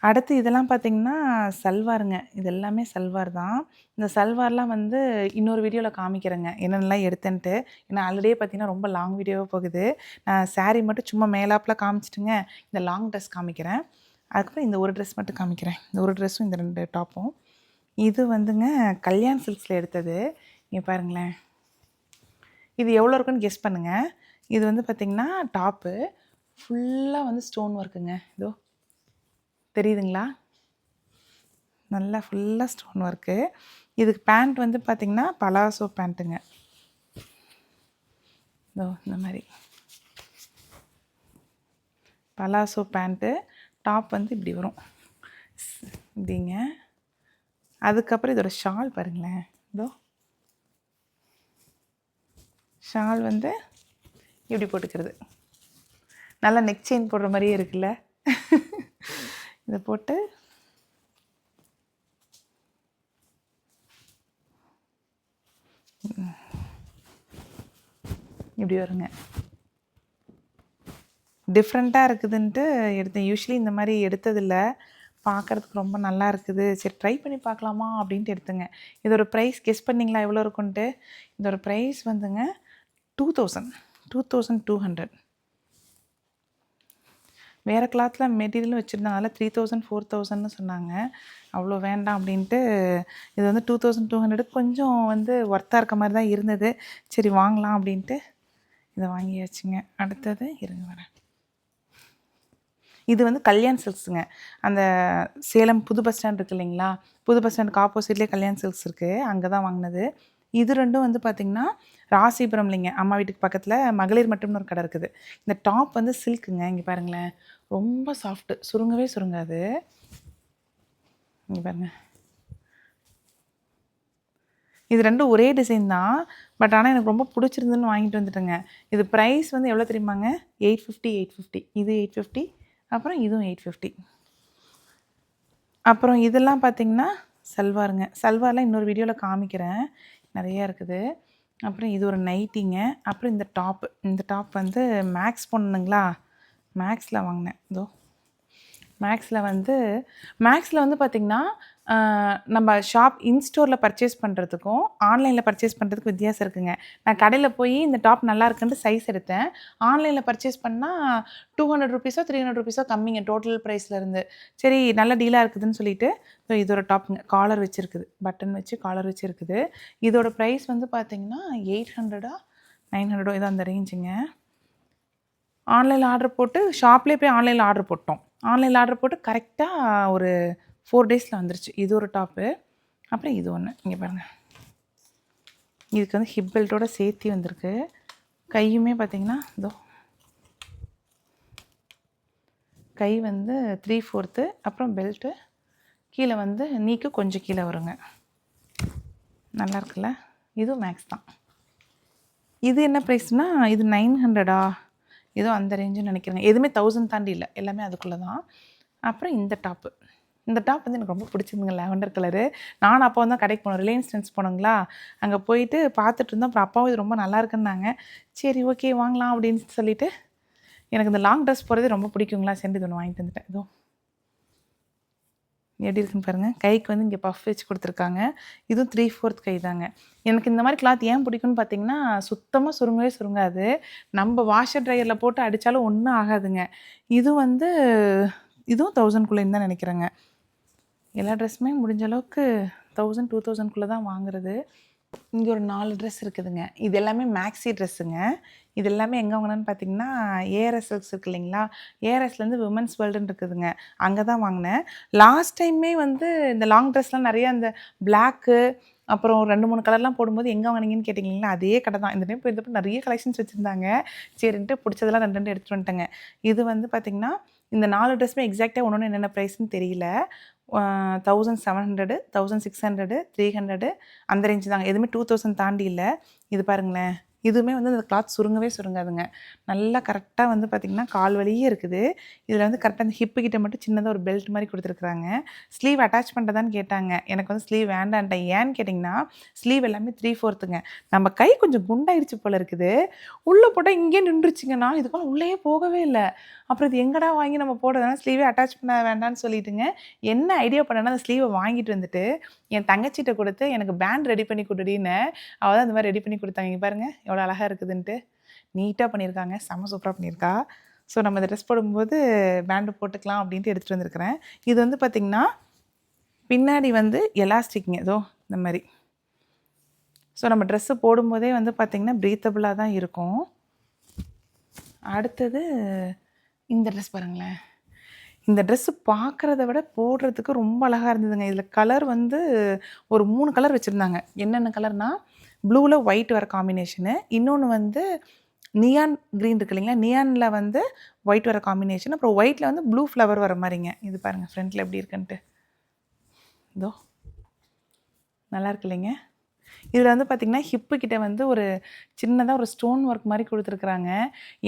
அடுத்து இதெல்லாம் பார்த்திங்கன்னா சல்வாருங்க. இது எல்லாமே சல்வார் தான். இந்த சல்வார்லாம் வந்து இன்னொரு வீடியோவில் காமிக்கிறேங்க என்னென்னலாம் எடுத்தேன்ட்டு. ஏன்னா ஆல்ரெடியே பார்த்திங்கன்னா ரொம்ப லாங் வீடியோவாக போகுது. நான் சாரீ மட்டும் சும்மா மேலாப்பில் காமிச்சிட்டுங்க இந்த லாங் ட்ரெஸ் காமிக்கிறேன். அதுக்கப்புறம் இந்த ஒரு ட்ரெஸ் மட்டும் காமிக்கிறேன். இந்த ஒரு ட்ரெஸ்ஸும் இந்த 2 டாப்பும். இது வந்துங்க கல்யாண் சில்க்ஸில் எடுத்தது. இங்கே பாருங்களேன். இது எவ்வளோ இருக்குன்னு கெஸ் பண்ணுங்கள். இது வந்து பார்த்திங்கன்னா டாப்பு ஃபுல்லாக வந்து ஸ்டோன் ஒர்க்குங்க. இதோ தெரியுதுங்களா, நல்லா ஃபுல்லாக ஸ்டோன் ஒர்க்கு. இதுக்கு பேண்ட் வந்து பார்த்திங்கன்னா பலாசோ பேண்ட்டுங்க. இதோ இந்த மாதிரி பலாசோ பேண்ட்டு. டாப் வந்து இப்படி வரும் இப்படிங்க. அதுக்கப்புறம் இதோட ஷால் பாருங்களேன். இதோ ஷால் வந்து இப்படி போட்டுக்கிறது. நல்லா நெக் செயின் போடுற மாதிரியே இருக்குல்ல. இதை போட்டு இப்படி வருங்க. டிஃப்ரெண்ட்டாக இருக்குதுன்ட்டு எடுத்தேன். யூஸ்வலி இந்த மாதிரி எடுத்ததில்லை. பார்க்குறதுக்கு ரொம்ப நல்லா இருக்குது, சரி ட்ரை பண்ணி பார்க்கலாமா அப்படின்ட்டு எடுத்துங்க. இதோட ப்ரைஸ் கெஸ் பண்ணிங்களா எவ்வளோ இருக்குன்ட்டு? இதோட ப்ரைஸ் வந்துங்க 2200. வேறு கிளாத்தில் மெட்டீரியலும் வச்சுருந்தாங்க. 3000 4000ன்னு சொன்னாங்க. அவ்வளோ வேண்டாம் அப்படின்ட்டு இது வந்து 2200 கொஞ்சம் வந்து ஒர்த்தாக இருக்க மாதிரி தான் இருந்தது. சரி வாங்கலாம் அப்படின்ட்டு இதை வாங்கியாச்சுங்க. அடுத்தது இருங்க வரேன். இது வந்து கல்யாண் சில்க்ஸுங்க. அந்த சேலம் புது பஸ் ஸ்டாண்ட் இருக்குது இல்லைங்களா, புது பஸ் ஸ்டாண்டுக்கு ஆப்போசிட்லேயே கல்யாண் சில்க்ஸ் இருக்குது. அங்கே தான் வாங்கினது. இது ரெண்டும் வந்து பார்த்திங்கன்னா ராசிபுரம் இல்லைங்க, அம்மா வீட்டுக்கு பக்கத்தில் மகளிர் மட்டும்னு ஒரு கடை இருக்குது. இந்த டாப் வந்து சில்க்குங்க. இங்கே பாருங்களேன், ரொம்ப சாஃப்ட்டு, சுருங்கவே சுருங்காது. இங்கே பாருங்கள், இது ரெண்டும் ஒரே டிசைன் தான். பட் ஆனால் எனக்கு ரொம்ப பிடிச்சிருந்துன்னு வாங்கிட்டு வந்துட்டேங்க. இது ப்ரைஸ் வந்து எவ்வளோ தெரியுமாங்க? 850. இது 850, அப்புறம் இதுவும் 850. அப்புறம் இதெல்லாம் பார்த்திங்கன்னா சல்வாருங்க. சல்வார்லாம் இன்னொரு வீடியோவில் காமிக்கிறேன், நிறையா இருக்குது. அப்புறம் இது ஒரு நைட்டிங்க. அப்புறம் இந்த டாப்பு. இந்த டாப் வந்து மேக்ஸ் பொண்ணுங்களா, மேக்ஸில் வாங்கினேன். இதோ மேக்ஸில் வந்து பார்த்திங்கன்னா நம்ம ஷாப் இன்ஸ்டோரில் பர்ச்சேஸ் பண்ணுறதுக்கும் ஆன்லைனில் பர்ச்சேஸ் பண்ணுறதுக்கு வித்தியாசம் இருக்குங்க. நான் கடையில் போய் இந்த டாப் நல்லா இருக்குன்ட்டு சைஸ் எடுத்தேன். ஆன்லைனில் பர்ச்சேஸ் பண்ணால் 200 ருபீஸோ 300 ருபீஸோ கம்மிங்க டோட்டல் ப்ரைஸ்லேருந்து. சரி நல்ல டீலாக இருக்குதுன்னு சொல்லிட்டு இதோட டாப்புங்க. காலர் வச்சுருக்குது, பட்டன் வச்சு காலர் வச்சுருக்குது. இதோட ப்ரைஸ் வந்து பார்த்திங்கன்னா 800 900 ஏதோ அந்த ரேஞ்சுங்க. ஆன்லைனில் ஆர்டர் போட்டு ஷாப்லேயே போய் ஆன்லைனில் ஆர்டர் போட்டோம். ஆன்லைனில் ஆர்டர் போட்டு கரெக்டாக ஒரு 4 டேஸில் வந்துருச்சு. இது ஒரு டாப்பு. அப்புறம் இது ஒன்று இங்கே பாருங்கள். இதுக்கு வந்து ஹிப் பெல்ட்டோட சேர்த்தி வந்திருக்கு. கையுமே பார்த்திங்கன்னா இதோ கை வந்து 3/4, அப்புறம் பெல்ட்டு கீழே வந்து நீக்கு கொஞ்சம் கீழே வருங்க. நல்லா இருக்குல்ல. இதுவும் மேக்ஸ் தான். இது என்ன ப்ரைஸ்னால் இது 900 ஏதோ அந்த ரேஞ்சுன்னு நினைக்கிறேங்க. எதுவுமே 1000 தாண்டி இல்லை, எல்லாமே அதுக்குள்ளே தான். அப்புறம் இந்த டாப்பு. இந்த டாப் வந்து எனக்கு ரொம்ப பிடிச்சிருந்துங்க, லாவெண்டர் கலரு. நானும் அப்போ தான் கடைக்கு போனோம், ரிலையன்ஸ் ட்ரெண்ட்ஸ் போனோங்களா, அங்கே போயிட்டு பார்த்துட்டு இருந்தோம். அப்புறம் அப்பாவும் இது ரொம்ப நல்லா இருக்குன்னாங்க. சரி ஓகே வாங்கலாம் அப்படின்னு சொல்லிட்டு, எனக்கு இந்த லாங் ட்ரெஸ் போகிறதே ரொம்ப பிடிக்குங்களா, சேர்ந்து இது ஒன்று வாங்கிட்டு வந்துட்டேன். இதோ எப்படி இருக்குன்னு பாருங்கள். கைக்கு வந்து இங்கே பஃப் வச்சு கொடுத்துருக்காங்க. இதுவும் 3/4 கை தாங்க. எனக்கு இந்த மாதிரி கிளாத் ஏன் பிடிக்கும்னு பார்த்தீங்கன்னா, சுத்தமாக சுருங்கவே சுருங்காது. நம்ம வாஷர் ட்ரையரில் போட்டு அடித்தாலும் ஒன்றும் ஆகாதுங்க. இது வந்து இதுவும் 1000குள்ளேன்னு தான் நினைக்கிறேங்க. எல்லா ட்ரெஸ்ஸுமே முடிஞ்ச அளவுக்கு 1000 2000குள்ளே தான் வாங்குறது. இங்கே ஒரு 4 ட்ரெஸ் இருக்குதுங்க. இது எல்லாமே மேக்ஸி ட்ரெஸ்ஸுங்க. இது எல்லாமே எங்கே வாங்கினேன்னு பார்த்தீங்கன்னா, ஏஆர்எஸ் சில்க்ஸ் இருக்குது இல்லைங்களா, ஏஆர்எஸ்லேருந்து விமன்ஸ் வேர்ல்டுன்னு இருக்குதுங்க, அங்கே தான் வாங்கினேன். லாஸ்ட் டைமே வந்து இந்த லாங் ட்ரெஸ்லாம் நிறையா இந்த பிளாக்கு அப்புறம் 2 3 கலர்லாம் போடும்போது எங்கே வாங்கினீங்கன்னு கேட்டிங்களா, அதே கடை தான். இந்த டைம் போயிருந்தப்போ நிறைய கலெக்ஷன்ஸ் வச்சுருந்தாங்க. சரின்ட்டு பிடிச்சதெல்லாம் 2 எடுத்துகிட்டு வந்துட்டேங்க. இது வந்து பார்த்திங்கன்னா இந்த 4 ட்ரெஸ்ஸுமே எக்ஸாக்டாக ஒன்று என்னென்ன ப்ரைஸ்ன்னு தெரியல. 1700 1600 300 அந்த ரேஞ்சு தாங்க. எதுவுமே 2000 தாண்டி இல்லை. இது பாருங்களேன், இதுவுமே வந்து அந்த கிளாத் சுருங்கவே சுருங்காதுங்க. நல்லா கரெக்டாக வந்து பார்த்திங்கன்னா கால் வலியே இருக்குது. இதில் வந்து கரெக்டாக அந்த ஹிப்பு கிட்ட மட்டும் சின்னதாக ஒரு பெல்ட் மாதிரி கொடுத்துருக்குறாங்க. ஸ்லீவ் அட்டாச் பண்ணுறதான்னு கேட்டாங்க. எனக்கு வந்து ஸ்லீவ் வேண்டான்ட்டேன். ஏன்னு கேட்டிங்கன்னா ஸ்லீவ் எல்லாமே 3/4ங்க. நம்ம கை கொஞ்சம் குண்டாயிடுச்சு போல இருக்குது. உள்ளே போட்டால் இங்கேயே நின்றுச்சுங்க. நான் இதுக்குள்ள உள்ளேயே போகவே இல்லை. அப்புறம் இது எங்கடா வாங்கி நம்ம போடுறதுனா ஸ்லீவே அட்டாச் பண்ண வேண்டாம்னு சொல்லிட்டுங்க என்ன ஐடியா பண்ணேன்னா அந்த ஸ்லீவை வாங்கிட்டு வந்துட்டு என் தங்கச்சிட்ட கொடுத்து எனக்கு பேண்ட் ரெடி பண்ணி கொடுடின்னு அவள் தான் இந்த மாதிரி ரெடி பண்ணி கொடுத்தாங்க. இங்கே பாருங்கள் எவ்வளோ அழகாக இருக்குதுன்ட்டு. நீட்டாக பண்ணியிருக்காங்க. செம்ம சூப்பராக பண்ணியிருக்கா. ஸோ நம்ம இந்த ட்ரெஸ் போடும்போது பேண்டு போட்டுக்கலாம் அப்படின்ட்டு எடுத்துகிட்டு வந்திருக்கிறேன். இது வந்து பார்த்திங்கன்னா பின்னாடி வந்து எலாஸ்டிக்ங்க. ஏதோ இந்த மாதிரி. ஸோ நம்ம ட்ரெஸ்ஸு போடும்போதே வந்து பார்த்திங்கன்னா ப்ரீத்தபிளாக தான் இருக்கும். அடுத்தது இந்த ட்ரெஸ் பாருங்களேன். இந்த ட்ரெஸ்ஸு பார்க்குறத விட போடுறதுக்கு ரொம்ப அழகாக இருந்ததுங்க. இதில் கலர் வந்து ஒரு 3 கலர் வச்சுருந்தாங்க. என்னென்ன கலர்னால் ப்ளூவில் ஒயிட் வர காம்பினேஷனு, இன்னொன்று வந்து நியான் க்ரீன் இருக்கு இல்லைங்களா, நியானில் வந்து ஒயிட் வர காம்பினேஷன், அப்புறம் ஒயிட்டில் வந்து ப்ளூ ஃப்ளவர் வர மாதிரிங்க. இது பாருங்கள் ஃப்ரண்ட்டில் எப்படி இருக்குன்ட்டு. இதோ நல்லா இருக்கு இல்லைங்க. இதில் வந்து பார்த்திங்கன்னா ஹிப்பு கிட்ட வந்து ஒரு சின்னதாக ஒரு ஸ்டோன் ஒர்க் மாதிரி கொடுத்துருக்குறாங்க.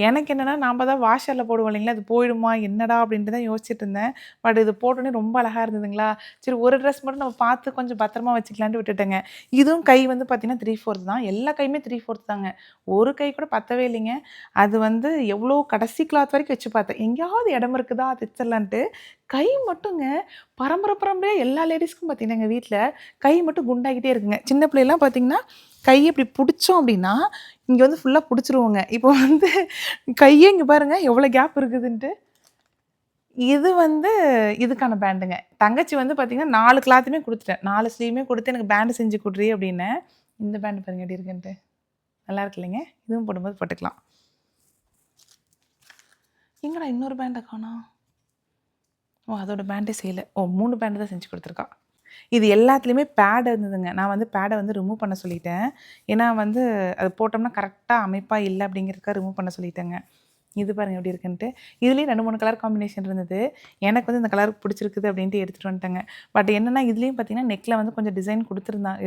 எனக்கு என்னென்னா நாம் தான் வாஷரில் போடுவோம் இல்லைங்களா, அது போயிடுமா என்னடா அப்படின்ட்டு தான் யோசிச்சுட்டு இருந்தேன். பட் இது போட்டோன்னே ரொம்ப அழகாக இருந்ததுங்களா, சரி ஒரு ட்ரெஸ் மட்டும் நம்ம பார்த்து கொஞ்சம் பத்திரமா வச்சுக்கலான்ட்டு விட்டுட்டேங்க. இதுவும் கை வந்து பார்த்திங்கன்னா 3/4 தான். எல்லா கையுமே 3/4 தாங்க. ஒரு கை கூட பத்தவே இல்லைங்க. அது வந்து எவ்வளோ கடைசி கிளாத் வரைக்கும் வச்சு பார்த்தேன், எங்கேயாவது இடம் இருக்குதா தைச்சிடலான்ட்டு. கை மட்டுங்க பரம்பரையாக எல்லா லேடிஸ்க்கும் பார்த்திங்கன்னா எங்கள் வீட்டில் கை மட்டும் குண்டாகிட்டே இருக்குங்க. சின்ன பிள்ளைலாம் பார்த்திங்கன்னா கையை இப்படி பிடிச்சோம் அப்படின்னா இங்கே வந்து ஃபுல்லாக பிடிச்சிருவோங்க. இப்போ வந்து கையே இங்கே பாருங்கள் எவ்வளோ கேப் இருக்குதுன்ட்டு. இது வந்து இதுக்கான பேண்டுங்க. தங்கச்சி வந்து பார்த்திங்கன்னா 4 கிளாத்துமே கொடுத்துட்டேன். 4 ஸ்லீவுமே கொடுத்து எனக்கு பேண்டு செஞ்சு கொடுறி அப்படின்னு. இந்த பேண்டு பாருங்க எப்படி இருக்குன்ட்டு. நல்லா இருக்கு இல்லைங்க. இதுவும் போடும்போது போட்டுக்கலாம். எங்கடா இன்னொரு பேண்டை காணோம். ஓ அதோட பேண்டே செய்யலை. ஓ 3 பேண்டு தான் செஞ்சு கொடுத்துருக்கா. இது எல்லாத்துலேயுமே பேட் இருந்ததுங்க. நான் வந்து பேடை வந்து ரிமூவ் பண்ண சொல்லிட்டேன். ஏன்னா வந்து அது போட்டோம்னா கரெக்டாக அமைப்பாக இல்லை அப்படிங்கிறதுக்காக ரிமூவ் பண்ண சொல்லிட்டேங்க. இது பாருங்கள் எப்படி இருக்குன்ட்டு. இதுலேயும் 2-3 கலர் காம்பினேஷன் இருந்தது. எனக்கு வந்து இந்த கலர் பிடிச்சிருக்குது அப்படின்ட்டு எடுத்துகிட்டு வந்துட்டேங்க. பட் என்னென்னா இதுலேயும் பார்த்தீங்கன்னா நெக்கில் வந்து கொஞ்சம் டிசைன்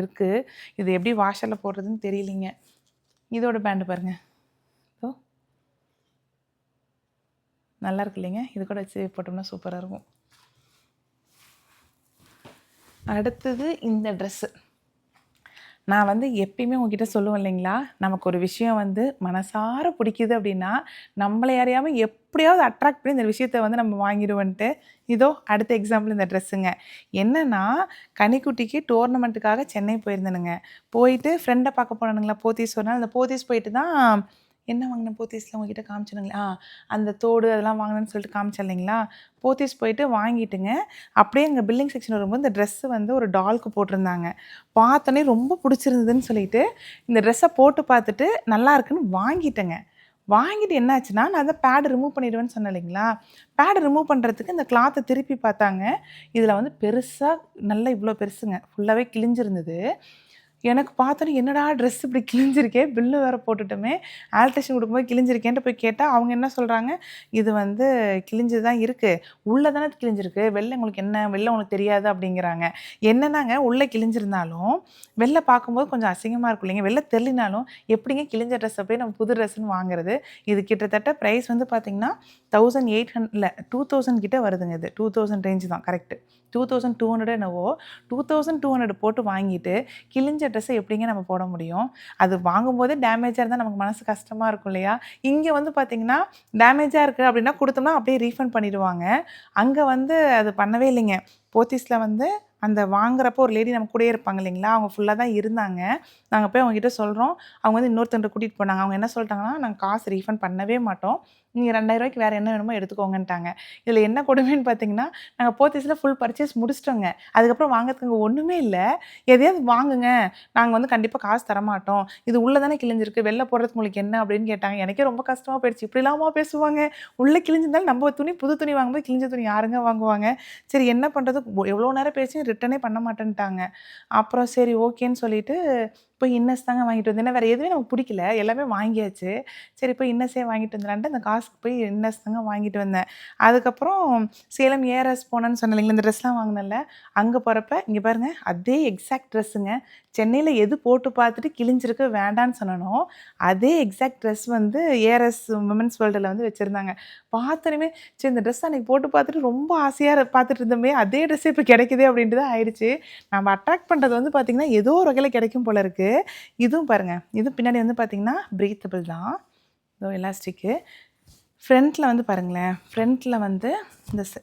இருக்குது. இது எப்படி வாஷரில் போடுறதுன்னு தெரியலிங்க. இதோட பேண்டு பாருங்கள். ஸோ நல்லா இருக்கு இல்லைங்க. இது கூட வச்சு போட்டோம்னா சூப்பராக இருக்கும். அடுத்தது இந்த ட்ரெஸ்ஸு. நான் வந்து எப்பயுமே உங்ககிட்ட சொல்லுவேன் இல்லைங்களா, நமக்கு ஒரு விஷயம் வந்து மனசார பிடிக்குது அப்படின்னா நம்மளை அறியாமல் எப்படியாவது அட்ராக்ட் பண்ணி இந்த விஷயத்தை வந்து நம்ம வாங்கிடுவோன்ட்டு. இதோ அடுத்த எக்ஸாம்பிள் இந்த ட்ரெஸ்ஸுங்க. என்னென்னா கனிக்குட்டிக்கு டோர்னமெண்ட்டுக்காக சென்னை போயிருந்தேனுங்க. போயிட்டு ஃப்ரெண்டை பார்க்க போனானுங்களா போத்தீஸ். ஒரு நாள் அந்த போத்தீஸ் போயிட்டு தான் என்ன வாங்கினேன் போத்தீஸில் உங்ககிட்ட காமிச்சிடுங்களா, அந்த தோடு அதெல்லாம் வாங்கினேன்னு சொல்லிட்டு காமிச்சேன் இல்லைங்களா. போத்தீஸ் போயிட்டு வாங்கிட்டுங்க அப்படியே எங்கள் பில்லிங் செக்ஷன் வரும்போது இந்த ட்ரெஸ்ஸு வந்து ஒரு டால்க்கு போட்டிருந்தாங்க. பார்த்தோன்னே ரொம்ப பிடிச்சிருந்ததுன்னு சொல்லிட்டு இந்த ட்ரெஸ்ஸை போட்டு பார்த்துட்டு நல்லா இருக்குன்னு வாங்கிட்டேங்க. வாங்கிட்டு என்னாச்சுன்னா நான் அந்த பேடு ரிமூவ் பண்ணிடுவேன்னு சொன்னேன் இல்லைங்களா. பேடு ரிமூவ் பண்ணுறதுக்கு இந்த கிளாத்தை திருப்பி பார்த்தாங்க. இதில் வந்து பெருசாக நல்லா இவ்வளோ பெருசுங்க ஃபுல்லாகவே கிழிஞ்சிருந்தது. எனக்கு பார்த்தோன்னே என்னடா ட்ரெஸ் இப்படி கிழிஞ்சிருக்கே, பில்லு வேறு போட்டுட்டோமே, ஆல்ட்ரேஷன் கொடுக்கும்போது கிழிஞ்சிருக்கேன்ட்டு போய் கேட்டால் அவங்க என்ன சொல்கிறாங்க, இது வந்து கிழிஞ்சு தான் இருக்குது, உள்ளே தானே கிழிஞ்சிருக்கு, வெளில உங்களுக்கு என்ன வெளில உங்களுக்கு தெரியாது அப்படிங்கிறாங்க. என்னன்னாங்க உள்ளே கிழிஞ்சிருந்தாலும் வெளில பார்க்கும்போது கொஞ்சம் அசிங்கமாக இருக்கும் இல்லைங்க, வெளில தெரியலினாலும் எப்படிங்க கிழிஞ்ச ட்ரெஸ் அப்படியே நம்ம புது ட்ரெஸ்ஸுன்னு வாங்குறது. இது கிட்டத்தட்ட ப்ரைஸ் வந்து பார்த்திங்கன்னா 1800 இல்லை 2000 கிட்டே வருதுங்க. இது 2000 ரேஞ்சு தான் கரெக்டு. 2200 என்னவோ 2200 போட்டு வாங்கிட்டு கிழிஞ்ச ட்ரெஸ்ஸை எப்படிங்க நம்ம போட முடியும். அது வாங்கும்போதே டேமேஜாக இருந்தால் நமக்கு மனசு கஷ்டமாக இருக்கும் இல்லையா. இங்கே வந்து பார்த்திங்கன்னா டேமேஜாக இருக்குது அப்படின்னா கொடுத்தோம்னா அப்படியே ரீஃபண்ட் பண்ணிடுவாங்க. அங்கே வந்து அது பண்ணவே இல்லைங்க. போத்தீஸில் வந்து அந்த வாங்குறப்போ ஒரு லேடி நம்ம கூடயே இருப்பாங்க இல்லைங்களா, அவங்க ஃபுல்லாக தான் இருந்தாங்க. நாங்கள் போய் அவங்ககிட்ட சொல்கிறோம். அவங்க வந்து இன்னொருத்தவங்க கூட்டிகிட்டு போனாங்க. அவங்க என்ன சொல்லிட்டாங்கன்னா, நாங்கள் காசு ரீஃபண்ட் பண்ணவே மாட்டோம், நீங்கள் 2000 வேறு என்ன வேணுமோ எடுத்துக்கோங்கன்ட்டாங்க. இதில் என்ன கொடுமைன்னு பார்த்தீங்கன்னா, நாங்கள் போத்தீஸில் ஃபுல் பர்ச்சேஸ் முடிச்சிட்டோங்க. அதுக்கப்புறம் வாங்கிறதுக்கு அங்கே ஒன்றுமே இல்லை. எதையாவது வாங்குங்க, நாங்கள் வந்து கண்டிப்பாக காசு தரமாட்டோம், இது உள்ளே தானே கிழிஞ்சிருக்கு, வெளில போடுறதுக்கு உங்களுக்கு என்ன அப்படின்னு கேட்டாங்க. எனக்கே ரொம்ப கஷ்டமாக போயிடுச்சு. இப்படிலாமா பேசுவாங்க. உள்ளே கிழிஞ்சிருந்தாலும் நம்ம துணி புது துணி வாங்கும்போது கிழிஞ்ச துணி யாருங்க வாங்குவாங்க. சரி என்ன பண்ணுறது, எவ்வளோ நேரம் பேசி ரிட்டனே பண்ண மாட்டேன்ட்டாங்க. அப்புறம் சரி ஓகேன்னு சொல்லிட்டு போய் இன்னஸ் தாங்க வாங்கிட்டு வந்தேன். ஏன்னா வேறு எதுவுமே நமக்கு பிடிக்கல. எல்லாமே வாங்கியாச்சு. சரி போய் இன்னஸே வாங்கிட்டு வந்துடலான்ட்டு அந்த காசுக்கு போய் இன்னஸ் தாங்க வாங்கிட்டு வந்தேன். அதுக்கப்புறம் சேலம் ஏஆர்எஸ் போனேன்னு சொன்னேன் இல்லைங்களா, இந்த ட்ரெஸ்லாம் வாங்கினேன்ல, அங்கே போகிறப்ப இங்கே பாருங்கள் அதே எக்ஸாக்ட் ட்ரெஸ்ஸுங்க. சென்னையில் எது போட்டு பார்த்துட்டு கிழிஞ்சிருக்கு வேண்டான்னு சொன்னனோ அதே எக்ஸாக்ட் ட்ரெஸ் வந்து ஏஆர்எஸ் விமென்ஸ் வேர்ல்டில் வந்து வச்சுருந்தாங்க. பார்த்தோன்னே சரி இந்த ட்ரெஸ் அன்றைக்கி போட்டு பார்த்துட்டு ரொம்ப ஆசையாக பார்த்துட்டு இருந்தோமே, அதே ட்ரெஸ்ஸே இப்போ கிடைக்குதே அப்படின்ட்டு தான் ஆயிடுச்சு. நம்ம அட்ராக்ட் பண்ணுறது வந்து பார்த்திங்கன்னா ஏதோ ஒரு வகையில் கிடைக்கும் போல இருக்குது. இதுவும் பாருங்கள், இதுவும் பின்னாடி வந்து பார்த்திங்கன்னா ப்ரீத்தபிள் தான், இதோ எலாஸ்டிக்கு. ஃப்ரண்ட்டில் வந்து பாருங்களேன், ஃப்ரண்ட்டில் வந்து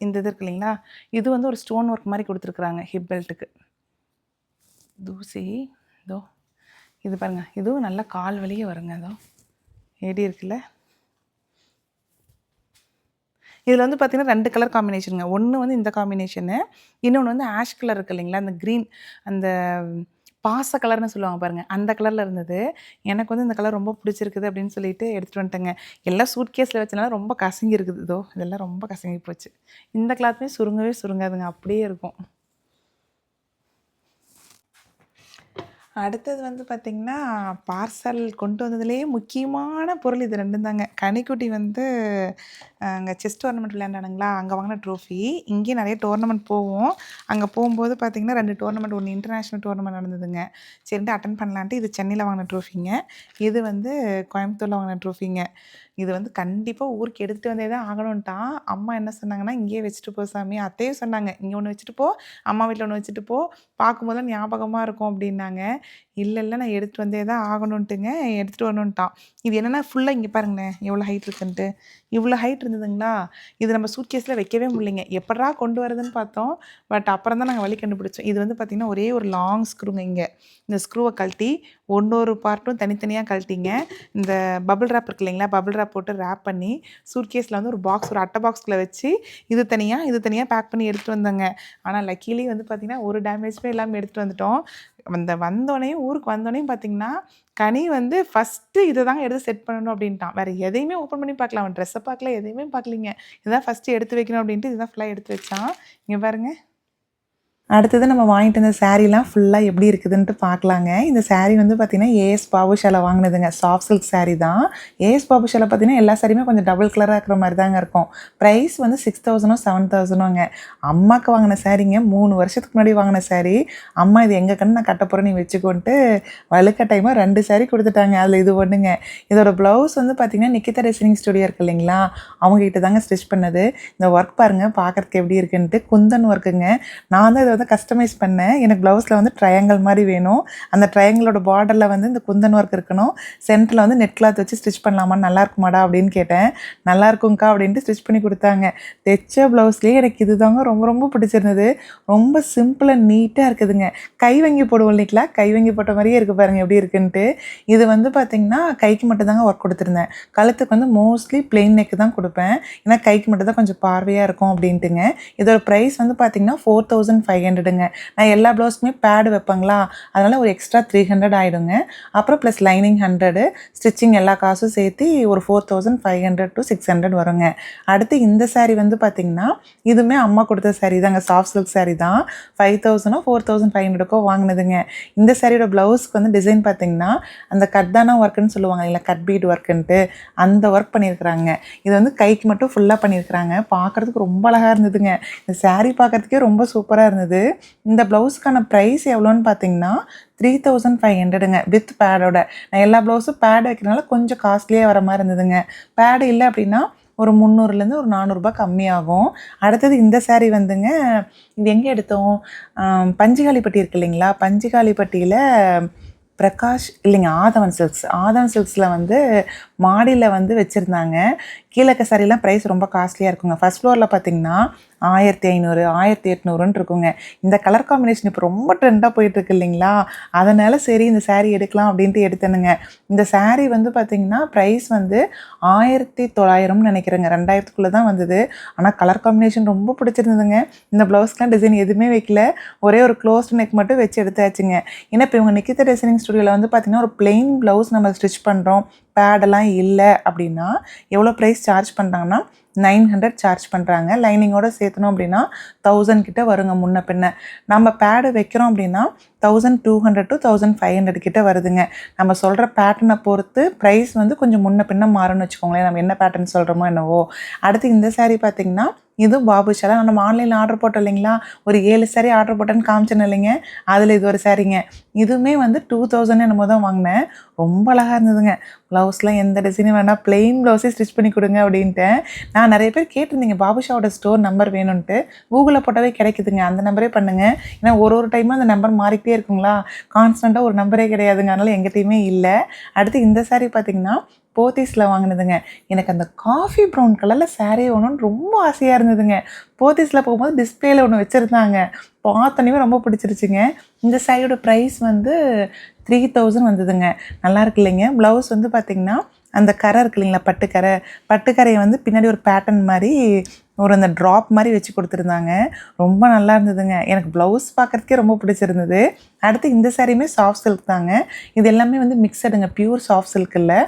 இந்த இது இருக்கு இல்லைங்களா, இது வந்து ஒரு ஸ்டோன் ஒர்க் மாதிரி கொடுத்துருக்குறாங்க ஹிப் பெல்ட்டுக்கு. தூசி இதோ இது பாருங்கள், இதுவும் நல்லா கால் வலியே வருங்க. இதோ ஏடி இருக்குல்ல, இதில் வந்து பார்த்திங்கன்னா 2 கலர் காம்பினேஷனுங்க. ஒன்று வந்து இந்த காம்பினேஷனு, இன்னொன்று வந்து ஆஷ் கலர் இருக்குது இல்லைங்களா, அந்த க்ரீன், அந்த பாச கலர்னு சொல்லுவாங்க பாருங்கள், அந்த கலரில் இருந்தது. எனக்கு வந்து இந்த கலர் ரொம்ப பிடிச்சிருக்குது அப்படின்னு சொல்லிட்டு எடுத்துகிட்டு வந்துட்டேங்க. எல்லாம் சூட் கேஸில் வச்சனால ரொம்ப கசங்கி இருக்குது. இதோ இதெல்லாம் ரொம்ப கசங்கி போச்சு. இந்த கிளாத்துமே சுருங்கவே சுருங்காதுங்க, அப்படியே இருக்கும். அடுத்தது வந்து பார்த்திங்கன்னா, பார்சல் கொண்டு வந்ததுலேயே முக்கியமான பொருள் இது 2ம் தாங்க. கனிக்குட்டி வந்து அங்கே செஸ் டோர்னமெண்ட் விளையாண்டானுங்களா, அங்கே வாங்கின ட்ரோஃபி. இங்கேயும் நிறைய டோர்னமெண்ட் போவோம். அங்கே போகும்போது பார்த்திங்கன்னா 2 டோர்னமெண்ட், ஒன்று இன்டர்நேஷ்னல் டோர்னமெண்ட் நடந்ததுங்க. சரின்ட்டு அட்டன் பண்ணலான்ட்டு இது சென்னையில் வாங்கின ட்ரோஃபிங்க. இது வந்து கோயம்புத்தூரில் வாங்கின ட்ரோஃபிங்க. இது வந்து கண்டிப்பாக ஊருக்கு எடுத்துகிட்டு வந்தே தான் ஆகணுன்ட்டான். அம்மா என்ன சொன்னாங்கன்னா, இங்கேயே வச்சுட்டு போ சாமி. அத்தையும் சொன்னாங்க, இங்கே ஒன்று வச்சுட்டு போ, அம்மா வீட்டில் ஒன்று வச்சுட்டு போ, பார்க்கும்போது ஞாபகமாக இருக்கும் அப்படின்னாங்க. இல்லை நான் எடுத்துகிட்டு வந்தே தான் ஆகணுன்ட்டுங்க, எடுத்துகிட்டு வரணுன்ட்டான். இது என்னென்னா ஃபுல்லாக இங்கே பாருங்களேன் எவ்வளோ ஹைட் இருக்குன்ட்டு. இவ்வளோ ஹைட் இருந்ததுங்களா, இது நம்ம சூட்கேஸில் வைக்கவே முடியலைங்க. எப்படா கொண்டு வரதுன்னு பார்த்தோம். பட் அப்புறம் தான் நாங்கள் வழி கண்டுபிடிச்சோம். இது வந்து பார்த்திங்கன்னா ஒரே ஒரு லாங் ஸ்க்ரூங்க. இங்கே இந்த ஸ்க்ரூவை கழட்டி ஒவ்வொரு பார்ட்டும் தனித்தனியாக கழட்டிங்க. இந்த பபிள் ரேப் இருக்கு இல்லைங்களா, பபிள் ரேப் போட்டு ரேப் பண்ணி சூட்கேஸில் வந்து ஒரு பாக்ஸ், ஒரு அட்டை பாக்ஸ்குள்ளே வச்சு இது தனியாக பேக் பண்ணி எடுத்துகிட்டு வந்தோங்க. ஆனால் லக்கீலி வந்து பார்த்திங்கன்னா ஒரு டேமேஜுமே இல்லாமல் எடுத்துகிட்டு வந்துட்டோம். வந்தோடனேயும் ஊருக்கு வந்தோடனையும் பார்த்திங்கன்னா கனி வந்து ஃபஸ்ட்டு இதை தாங்க எடுத்து செட் பண்ணணும் அப்படின்ட்டான். வேறு எதையுமே ஓப்பன் பண்ணி பார்க்கல, அவன் ட்ரெஸ்ஸை பார்க்கல, எதையுமே பார்க்கலிங்க. இதுதான் ஃபஸ்ட்டு எடுத்து வைக்கணும் அப்படின்ட்டு இதுதான் ஃபுல்லாக எடுத்து வச்சான். இங்கே பாருங்கள். அடுத்தது நம்ம வாங்கிட்டு வந்த சாரீலாம் ஃபுல்லாக எப்படி இருக்குதுன்ட்டு பார்க்கலாங்க. இந்த சாரீ வந்து பார்த்திங்கன்னா ஏஎஸ் பாபுஷாவில் வாங்கினதுங்க. சாஃப்ட் சில்க் சாரீ தான். ஏஎஸ் பாபுஷாவில் பார்த்திங்கன்னா எல்லா சாரியுமே கொஞ்சம் டபுள் கலராக இருக்கிற மாதிரி தாங்க இருக்கும். ப்ரைஸ் வந்து 6000 7000ங்க. அம்மாவுக்கு வாங்கின சாரீங்க, 3 வருஷத்துக்கு முன்னாடி வாங்கின சாரீ. அம்மா இது எங்கள் கண்ணு நான் கட்ட போகிறேன், நீ வச்சுக்கோன்ட்டு வலுக்கட்டாயமாக 2 சாரீ கொடுத்துட்டாங்க. அதில் இது ஒன்றுங்க. இதோட ப்ளவுஸ் வந்து பார்த்திங்கன்னா நிக்கிதா டிசைனிங் ஸ்டுடியோ இருக்குது இல்லைங்களா, அவங்ககிட்ட தாங்க ஸ்டிச் பண்ணது. இந்த ஒர்க் பாருங்கள் பார்க்குறதுக்கு எப்படி இருக்குன்ட்டு. குந்தன் ஒர்க்குங்க. நான் வந்து வந்து கஸ்டமைஸ் பண்ணேன். எனக்கு ப்ளவுஸில் வந்து ட்ரையாங்கிள் மாதிரி வேணும். அந்த ட்ரையாங்கிளோட பார்டரில் வந்து இந்த குந்தன் ஒர்க் இருக்கணும். சென்டரில் வந்து நெட் கிளாத் வச்சு ஸ்டிச் பண்ணலாமா, நல்லா இருக்குமாடா அப்படின்னு கேட்டேன். நல்லா இருக்குங்க்கா அப்படின்ட்டு ஸ்டிச் பண்ணி கொடுத்தாங்க. தைச்ச ப்ளவுஸ்லேயே எனக்கு இது தாங்க ரொம்ப ரொம்ப பிடிச்சிருந்தது. ரொம்ப சிம்பிள் அண்ட் நீட்டாக இருக்குதுங்க. கை வங்கி போடுவோம் இல்லைங்களா, கை வங்கி போட்ட மாதிரியே இருக்குது பாருங்கள் எப்படி இருக்குன்ட்டு. இது வந்து பார்த்திங்கன்னா கைக்கு மட்டும் தாங்க ஒர்க் கொடுத்துருந்தேன். கழுத்துக்கு வந்து மோஸ்ட்லி பிளெயின் நெக்கு தான் கொடுப்பேன், ஏன்னா கைக்கு மட்டும் தான் கொஞ்சம் பார்வையாக இருக்கும் அப்படின்ட்டுங்க. இதோட ப்ரைஸ் வந்து பார்த்திங்கன்னா 4500ங்க. நான் எல்லா ப்ளவுஸ்க்குமே பேடு வைப்பேங்களா, அதனால் ஒரு எக்ஸ்ட்ரா 300 ஆகிடுங்க. அப்புறம் ப்ளஸ் லைனிங் 100, ஸ்டிச்சிங் எல்லா காசும் சேர்த்து ஒரு 4500 to 600 வருங்க. அடுத்து இந்த சாரீ வந்து பார்த்திங்கன்னா இதுவுமே அம்மா கொடுத்த சாரீ தாங்க. சாஃப்ட் சில்க் சாரீ தான். 5000 4500 வாங்கினதுங்க. இந்த சாரியோட ப்ளவுஸ்க்கு வந்து டிசைன் பார்த்திங்கன்னா அந்த கட்தானா ஒர்க்குன்னு சொல்லுவாங்க இல்லை, கட் பீட் ஒர்க்குன்ட்டு அந்த ஒர்க் பண்ணியிருக்கிறாங்க. இது வந்து கைக்கு மட்டும் ஃபுல்லாக பண்ணியிருக்கிறாங்க. பார்க்குறதுக்கு ரொம்ப அழகாக இருந்ததுங்க. இந்த சாரீ பார்க்குறதுக்கே ரொம்ப சூப்பராக இருந்தது. இந்த ப்ளவுஸ்க்கான ப்ரைஸ் எவ்வளோன்னு பார்த்தீங்கன்னா 3500ங்க வித் பேடோட. நான் எல்லா ப்ளவுஸும் பேட் வைக்கிறதுனால கொஞ்சம் காஸ்ட்லியாக வர மாதிரி இருந்ததுங்க. பேடு இல்லை அப்படின்னா ஒரு 300லேருந்து ஒரு 400 கம்மியாகும். அடுத்தது இந்த சாரீ வந்துங்க, இது எங்கே எடுத்தோம், பஞ்சுகாலிப்பட்டி இருக்கு இல்லைங்களா, பஞ்சுகாலிப்பட்டியில் பிரகாஷ் இல்லைங்க, ஆதவன் சில்க்ஸில் வந்து மாடியில் வந்து வச்சுருந்தாங்க. கீழக்க சாரிலாம் ப்ரைஸ் ரொம்ப காஸ்ட்லியாக இருக்குங்க. ஃபஸ்ட் ஃப்ளோரில் பார்த்திங்கன்னா 1500 1800 இருக்குங்க. இந்த கலர் காம்பினேஷன் இப்போ ரொம்ப ட்ரெண்டாக போயிட்டுருக்கு இல்லைங்களா, அதனால் சரி இந்த சாரீ எடுக்கலாம் அப்படின்ட்டு எடுத்தேனுங்க. இந்த சாரீ வந்து பார்த்திங்கன்னா ப்ரைஸ் வந்து 1900 நினைக்கிறேங்க, 2000க்குள்ளே தான் வந்தது. ஆனால் கலர் காம்பினேஷன் ரொம்ப பிடிச்சிருந்ததுங்க. இந்த ப்ளவுஸ்க்கெலாம் டிசைன் எதுவுமே வைக்கல, ஒரே ஒரு க்ளோஸ்டு நெக் மட்டும் வச்சு எடுத்தாச்சுங்க. ஏன்னா இப்போ இவங்க நிக்கிதா டிசைனிங் ஸ்டுடியோவில் வந்து பார்த்திங்கன்னா ஒரு பிளெயின் ப்ளவுஸ் நம்ம ஸ்டிச் பண்ணுறோம், பேடெல்லாம் இல்லை அப்படின்னா எவ்வளோ ப்ரைஸ் சார்ஜ் பண்ணுறாங்கன்னா 900 சார்ஜ் பண்ணுறாங்க. லைனிங்கோட சேர்த்தணும் அப்படின்னா 1000 கிட்ட வருங்க முன்ன பின்ன. நம்ம பேடு வைக்கிறோம் அப்படின்னா 1200 to 1500 கிட்ட வருதுங்க. நம்ம சொல்கிற பேட்டர்னை பொறுத்து ப்ரைஸ் வந்து கொஞ்சம் முன்ன பின்ன மாறும்னு வச்சுக்கோங்களேன். நம்ம என்ன பேட்டர்ன் சொல்கிறோமோ என்னவோ. அடுத்து இந்த சாரீ பார்த்திங்கன்னா இது பாபுஷாலா நம்ம ஆன்லைனில் ஆர்டர் போட்டோம் இல்லைங்களா, ஒரு 7 சாரீ ஆர்டர் போட்டேன்னு காமிச்சேன்னு இல்லைங்க, அதில் இது ஒரு சாரீங்க. இதுவுமே வந்து 2000 என்னமோ தான் வாங்கினேன். ரொம்ப அழகாக இருந்ததுங்க. ப்ளவுஸ்லாம் எந்த டிசைனும் வேணால் ப்ளெயின் ப்ளவுஸே ஸ்டிச் பண்ணி கொடுங்க அப்படின்ட்டு. நான் நிறைய பேர் கேட்டிருந்தீங்க பாபுஷாவோட ஸ்டோர் நம்பர் வேணும்ன்ட்டு. கூகுளில் போட்டாவே கிடைக்குதுங்க, அந்த நம்பரே பண்ணுங்கள். ஏன்னா ஒரு டைமும் அந்த நம்பர் மாறிக்கிட்டே இருக்குங்களா, கான்ஸ்டண்ட்டாக ஒரு நம்பரே கிடையாதுங்க, அதனால் எங்கிட்டையுமே இல்லை. அடுத்து இந்த சாரீ பார்த்திங்கன்னா போத்தீஸில் வாங்கினதுங்க. எனக்கு அந்த காஃபி ப்ரௌன் கலரில் சாரீ வேணும்னு ரொம்ப ஆசையாக இருந்ததுங்க. போத்தீஸில் போகும்போது டிஸ்பிளேயில் ஒன்று வச்சுருந்தாங்க, பார்த்தோன்னே ரொம்ப பிடிச்சிருச்சுங்க. இந்த சாரியோட ப்ரைஸ் வந்து 3000 வந்ததுங்க. நல்லா இருக்கு இல்லைங்க. ப்ளவுஸ் வந்து பார்த்திங்கன்னா அந்த கரை இருக்கு இல்லைங்களா, பட்டுக்கரையை வந்து பின்னாடி ஒரு பேட்டர்ன் மாதிரி ஒரு அந்த ட்ராப் மாதிரி வச்சு கொடுத்துருந்தாங்க. ரொம்ப நல்லா இருந்ததுங்க. எனக்கு ப்ளவுஸ் பார்க்குறதுக்கே ரொம்ப பிடிச்சிருந்தது. அடுத்து இந்த சாரியுமே சாஃப்ட் சில்க் தாங்க. இது எல்லாமே வந்து மிக்சடுங்க, பியூர் சாஃப்ட் சில்க் இல்லை,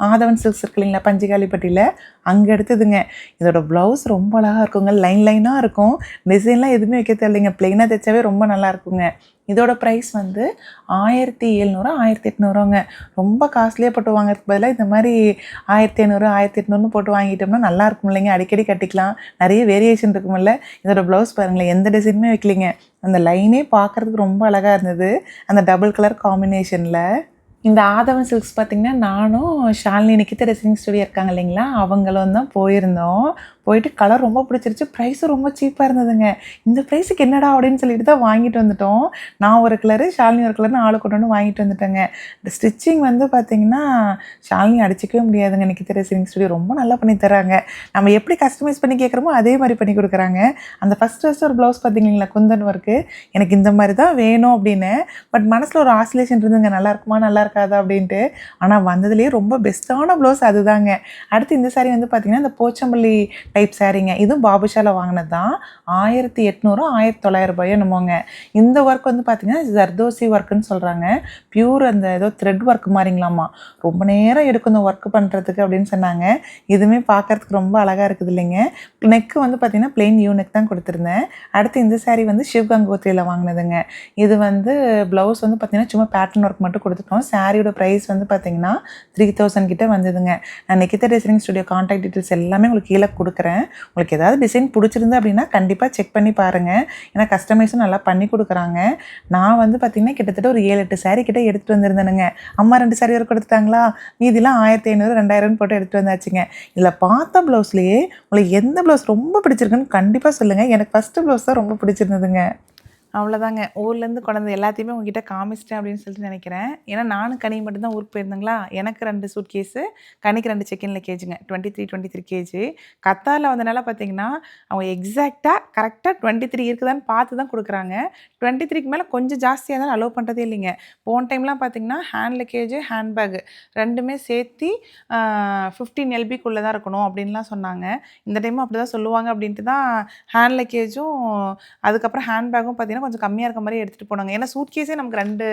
ஆதவன் சில்க்ஸ் இருக்கு இல்லைங்களா பஞ்சுகாலிப்பட்டியில், அங்கே எடுத்ததுங்க. இதோட ப்ளவுஸ் ரொம்ப அழகாக இருக்குங்க, லைனாக இருக்கும். டிசைன்லாம் எதுவுமே வைக்க தேவையில்லைங்க, ப்ளெயினாக தைச்சாவே ரொம்ப நல்லா இருக்குங்க. இதோட ப்ரைஸ் வந்து 1700 1800ங்க. ரொம்ப காஸ்ட்லியாக போட்டு வாங்குறதுக்கு பதிலாக இந்த மாதிரி 1500 1800 போட்டு வாங்கிட்டோம்னா நல்லா இருக்கும் இல்லைங்க, அடிக்கடி கட்டிக்கலாம், நிறைய வேரியேஷன் இருக்குமில்ல. இதோட ப்ளவுஸ் பாருங்களேன், எந்த டிசைனுமே வைக்கலிங்க, அந்த லைனே பார்க்குறதுக்கு ரொம்ப அழகாக இருந்தது, அந்த டபுள் கலர் காம்பினேஷனில். இந்த ஆதவன் சில்க்ஸ் பார்த்திங்கன்னா நானும் ஷாலினி நிக்கிதா டிசைனிங் ஸ்டுடியோ இருக்காங்க இல்லைங்களா, அவங்களும் தான் போயிருந்தோம். போயிட்டு கலர் ரொம்ப பிடிச்சிருச்சு, ப்ரைஸும் ரொம்ப சீப்பாக இருந்ததுங்க. இந்த ப்ரைஸுக்கு என்னடா அப்படின்னு சொல்லிட்டு தான் வாங்கிட்டு வந்துட்டோம். நான் ஒரு கலரு, ஷாலினி ஒரு கலர்னு ஆளு கொண்டு வந்து வாங்கிட்டு வந்துட்டேங்க. இந்த ஸ்டிச்சிங் வந்து பார்த்திங்கன்னா ஷாலினி அடிச்சிக்கவே முடியாதுங்க. நிக்கிதா டிசைனிங் ஸ்டுடியோ ரொம்ப நல்லா பண்ணி தராங்க. நம்ம எப்படி கஸ்டமைஸ் பண்ணி கேட்குறோமோ அதே மாதிரி பண்ணி கொடுக்குறாங்க. அந்த ஃபஸ்ட்டு ஒரு ப்ளவுஸ் பார்த்திங்களா குந்தன் ஒர்க்கு, எனக்கு இந்த மாதிரி தான் வேணும் அப்படின்னு. பட் மனசில் ஒரு ஆசிலேஷன் இருந்துங்க, நல்லா இருக்குமா நல்லா இருக்காதா அப்படின்ட்டு. ஆனால் வந்ததுலேயே ரொம்ப பெஸ்ட்டான ப்ளவுஸ் அதுதாங்க. அடுத்து இந்த சாரீ வந்து பார்த்திங்கன்னா இந்த போச்சம்பள்ளி டைப் சாரீங்க. இதுவும் பாபுஷால வாங்கினது தான். 1800 1900 என்னமோங்க. இந்த ஒர்க் வந்து பார்த்திங்கன்னா ஜர்தோசி ஒர்க்குன்னு சொல்கிறாங்க. பியூர் அந்த ஏதோ த்ரெட் ஒர்க் மாதிரிங்களாமா, ரொம்ப நேரம் எடுக்கும் இந்த ஒர்க் பண்ணுறதுக்கு அப்படின்னு சொன்னாங்க. இதுவுமே பார்க்குறதுக்கு ரொம்ப அழகாக இருக்குது இல்லைங்க. நெக்கு வந்து பார்த்திங்கன்னா பிளெயின் யூ நெக் தான் கொடுத்துருந்தேன். அடுத்து இந்த சாரீ வந்து சிவகங்கோத்திரியில் வாங்கினதுங்க. இது வந்து ப்ளவுஸ் வந்து பார்த்திங்கன்னா சும்மா பேட்டர்ன் ஒர்க் மட்டும் கொடுத்துட்டோம். சாரியோட ப்ரைஸ் வந்து பார்த்திங்கன்னா 3000 கிட்ட வந்ததுங்க. நான் Nikita designing studio contact details எல்லாமே உங்களுக்கு கீழே கொடுக்குறேன். உங்களுக்கு ஏதாவது டிசைன் பிடிச்சிருந்து அப்படின்னா கண்டிப்பாக செக் பண்ணி பாருங்கள். ஏன்னா கஸ்டமைஸும் நல்லா பண்ணி கொடுக்குறாங்க. நான் வந்து பார்த்திங்கன்னா கிட்டத்தட்ட ஒரு 7-8 சாரீ கிட்ட எடுத்துகிட்டு வந்திருந்தேனுங்க. அம்மா 2 சாரீ வரை கொடுத்துட்டாங்களா, மீதிலாம் 1500 2000 போட்டு எடுத்துகிட்டு வந்தாச்சுங்க. இதில் பார்த்த ப்ளவுஸ்லேயே உங்களுக்கு எந்த ப்ளவுஸ் ரொம்ப பிடிச்சிருக்குன்னு கண்டிப்பாக சொல்லுங்கள். எனக்கு ஃபஸ்ட்டு ப்ளவுஸ் தான் ரொம்ப பிடிச்சிருந்ததுங்க. அவ்வளோதாங்க. ஊர்லேருந்து கொண்டாந்து எல்லாத்தையுமே உங்ககிட்ட காமிச்சிட்டேன் அப்படின்னு சொல்லிட்டு நினைக்கிறேன். ஏன்னா நானும் கனி மட்டும் தான் ஊருக்கு போயிருந்தேங்களா, எனக்கு 2 சூட் கேஸு, கனிக்கு 2 செகண்ட் லக்கேஜுங்க. 23 கேஜி. கத்தாரில் வந்தனால பார்த்தீங்கன்னா அவங்க எக்ஸாக்டாக கரெக்டாக 23 இருக்குதான்னு பார்த்து தான் கொடுக்குறாங்க. 23க்கு மேலே கொஞ்சம் ஜாஸ்தியாக இருந்தாலும் அலோவ் பண்ணுறதே இல்லைங்க. போன டைம்லாம் பார்த்தீங்கன்னா ஹேண்ட் லக்கேஜு, ஹேண்ட் பேக்கு 2மே சேர்த்து 15 LBக்குள்ளே தான் இருக்கணும் அப்படின்லாம் சொன்னாங்க. இந்த டைமும் அப்படி தான் சொல்லுவாங்க அப்படின்ட்டு தான் ஹேண்ட் லக்கேஜும் அதுக்கப்புறம் ஹேண்ட் பேக்கும் பார்த்தீங்கன்னா கொஞ்சம் கம்மியாக இருக்க மாதிரி எடுத்துகிட்டு போனாங்க. ஏன்னா சூட்கேஸே நமக்கு 2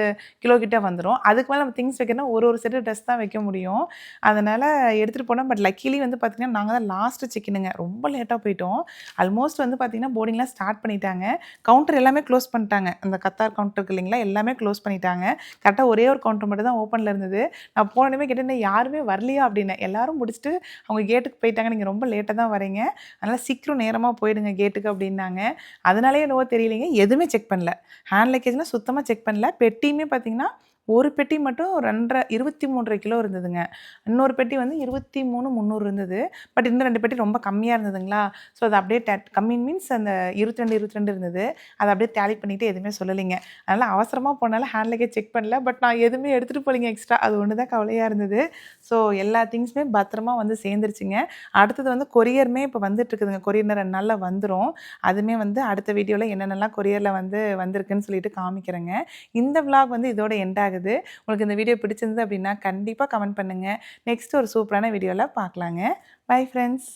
கிலோ கிட்ட வந்துடும். அதுக்கு மேலே நம்ம திங்ஸ் வைக்கணும்னா ஒரு செட்டு ட்ரெஸ் தான் வைக்க முடியும். அதனால் எடுத்துகிட்டு போனோம். பட் லக்கிலி வந்து பார்த்திங்கன்னா நாங்கள் தான் லாஸ்ட்டு செக்கினுங்க, ரொம்ப லேட்டாக போயிட்டோம். ஆல்மோஸ்ட் வந்து பார்த்திங்கன்னா போர்டிங்லாம் ஸ்டார்ட் பண்ணிட்டாங்க. கவுண்டர் எல்லாமே க்ளோஸ் பண்ணிட்டாங்க. அந்த கத்தார் கவுண்டர் இருக்கு இல்லைங்களா, எல்லாமே க்ளோஸ் பண்ணிட்டாங்க. கரெக்டாக ஒரே ஒரு கவுண்டர் மட்டும் தான் ஓப்பனில் இருந்தது. நான் போனோடனே கேட்டேன் யாருமே வரலையா அப்படின்னு. எல்லாரும் முடிச்சுட்டு அவங்க கேட்டுக்கு போயிட்டாங்க, நீங்கள் ரொம்ப லேட்டாக தான் வரீங்க, அதனால் சீக்கிரம் நேரமாக போயிடுங்க கேட்டுக்கு அப்படின்னாங்க. அதனாலே என்னவோ தெரியலைங்க, எதுவுமே செக் பண்ணல. ஹேண்ட் லக்கேஜ்லாம் சுத்தமாக செக் பண்ணல. பெட்டியுமே பார்த்தீங்கன்னா ஒரு பெட்டி மட்டும் 23 கிலோ இருந்ததுங்க. இன்னொரு பெட்டி வந்து 23,300 இருந்தது. பட் இன்னும் 2 பெட்டி ரொம்ப கம்மியாக இருந்ததுங்களா, ஸோ அது அப்படியே கம்மி மீன்ஸ் அந்த 22 இருந்தது. அதை அப்படியே டேலி பண்ணிவிட்டு எதுவுமே சொல்லலைங்க. அதனால் அவசரமாக போனால ஹேண்ட் லக்கேஜ் செக் பண்ணல. பட் நான் எதுவுமே எடுத்துகிட்டு போகலைங்க எக்ஸ்ட்ரா. அது ஒன்று தான் கவலையாக இருந்தது. ஸோ எல்லா திங்ஸுமே பத்திரமா வந்து சேர்ந்துருச்சுங்க. அடுத்தது வந்து கொரியருமே இப்போ வந்துட்டுருக்குதுங்க. கொரியர் 2 நாளில் வந்துடும். அதுவுமே வந்து அடுத்த வீடியோவில் என்னென்னலாம் கொரியரில் வந்திருக்குன்னு சொல்லிட்டு காமிக்கிறேங்க. இந்த விலாக் வந்து இதோட எண்ட் ஆகுது. உங்களுக்கு இந்த வீடியோ பிடிச்சிருந்தது அப்படின்னா கண்டிப்பாக கமெண்ட் பண்ணுங்கள். நெக்ஸ்ட் ஒரு சூப்பரான வீடியோவில் பார்க்கலாங்க. Bye friends.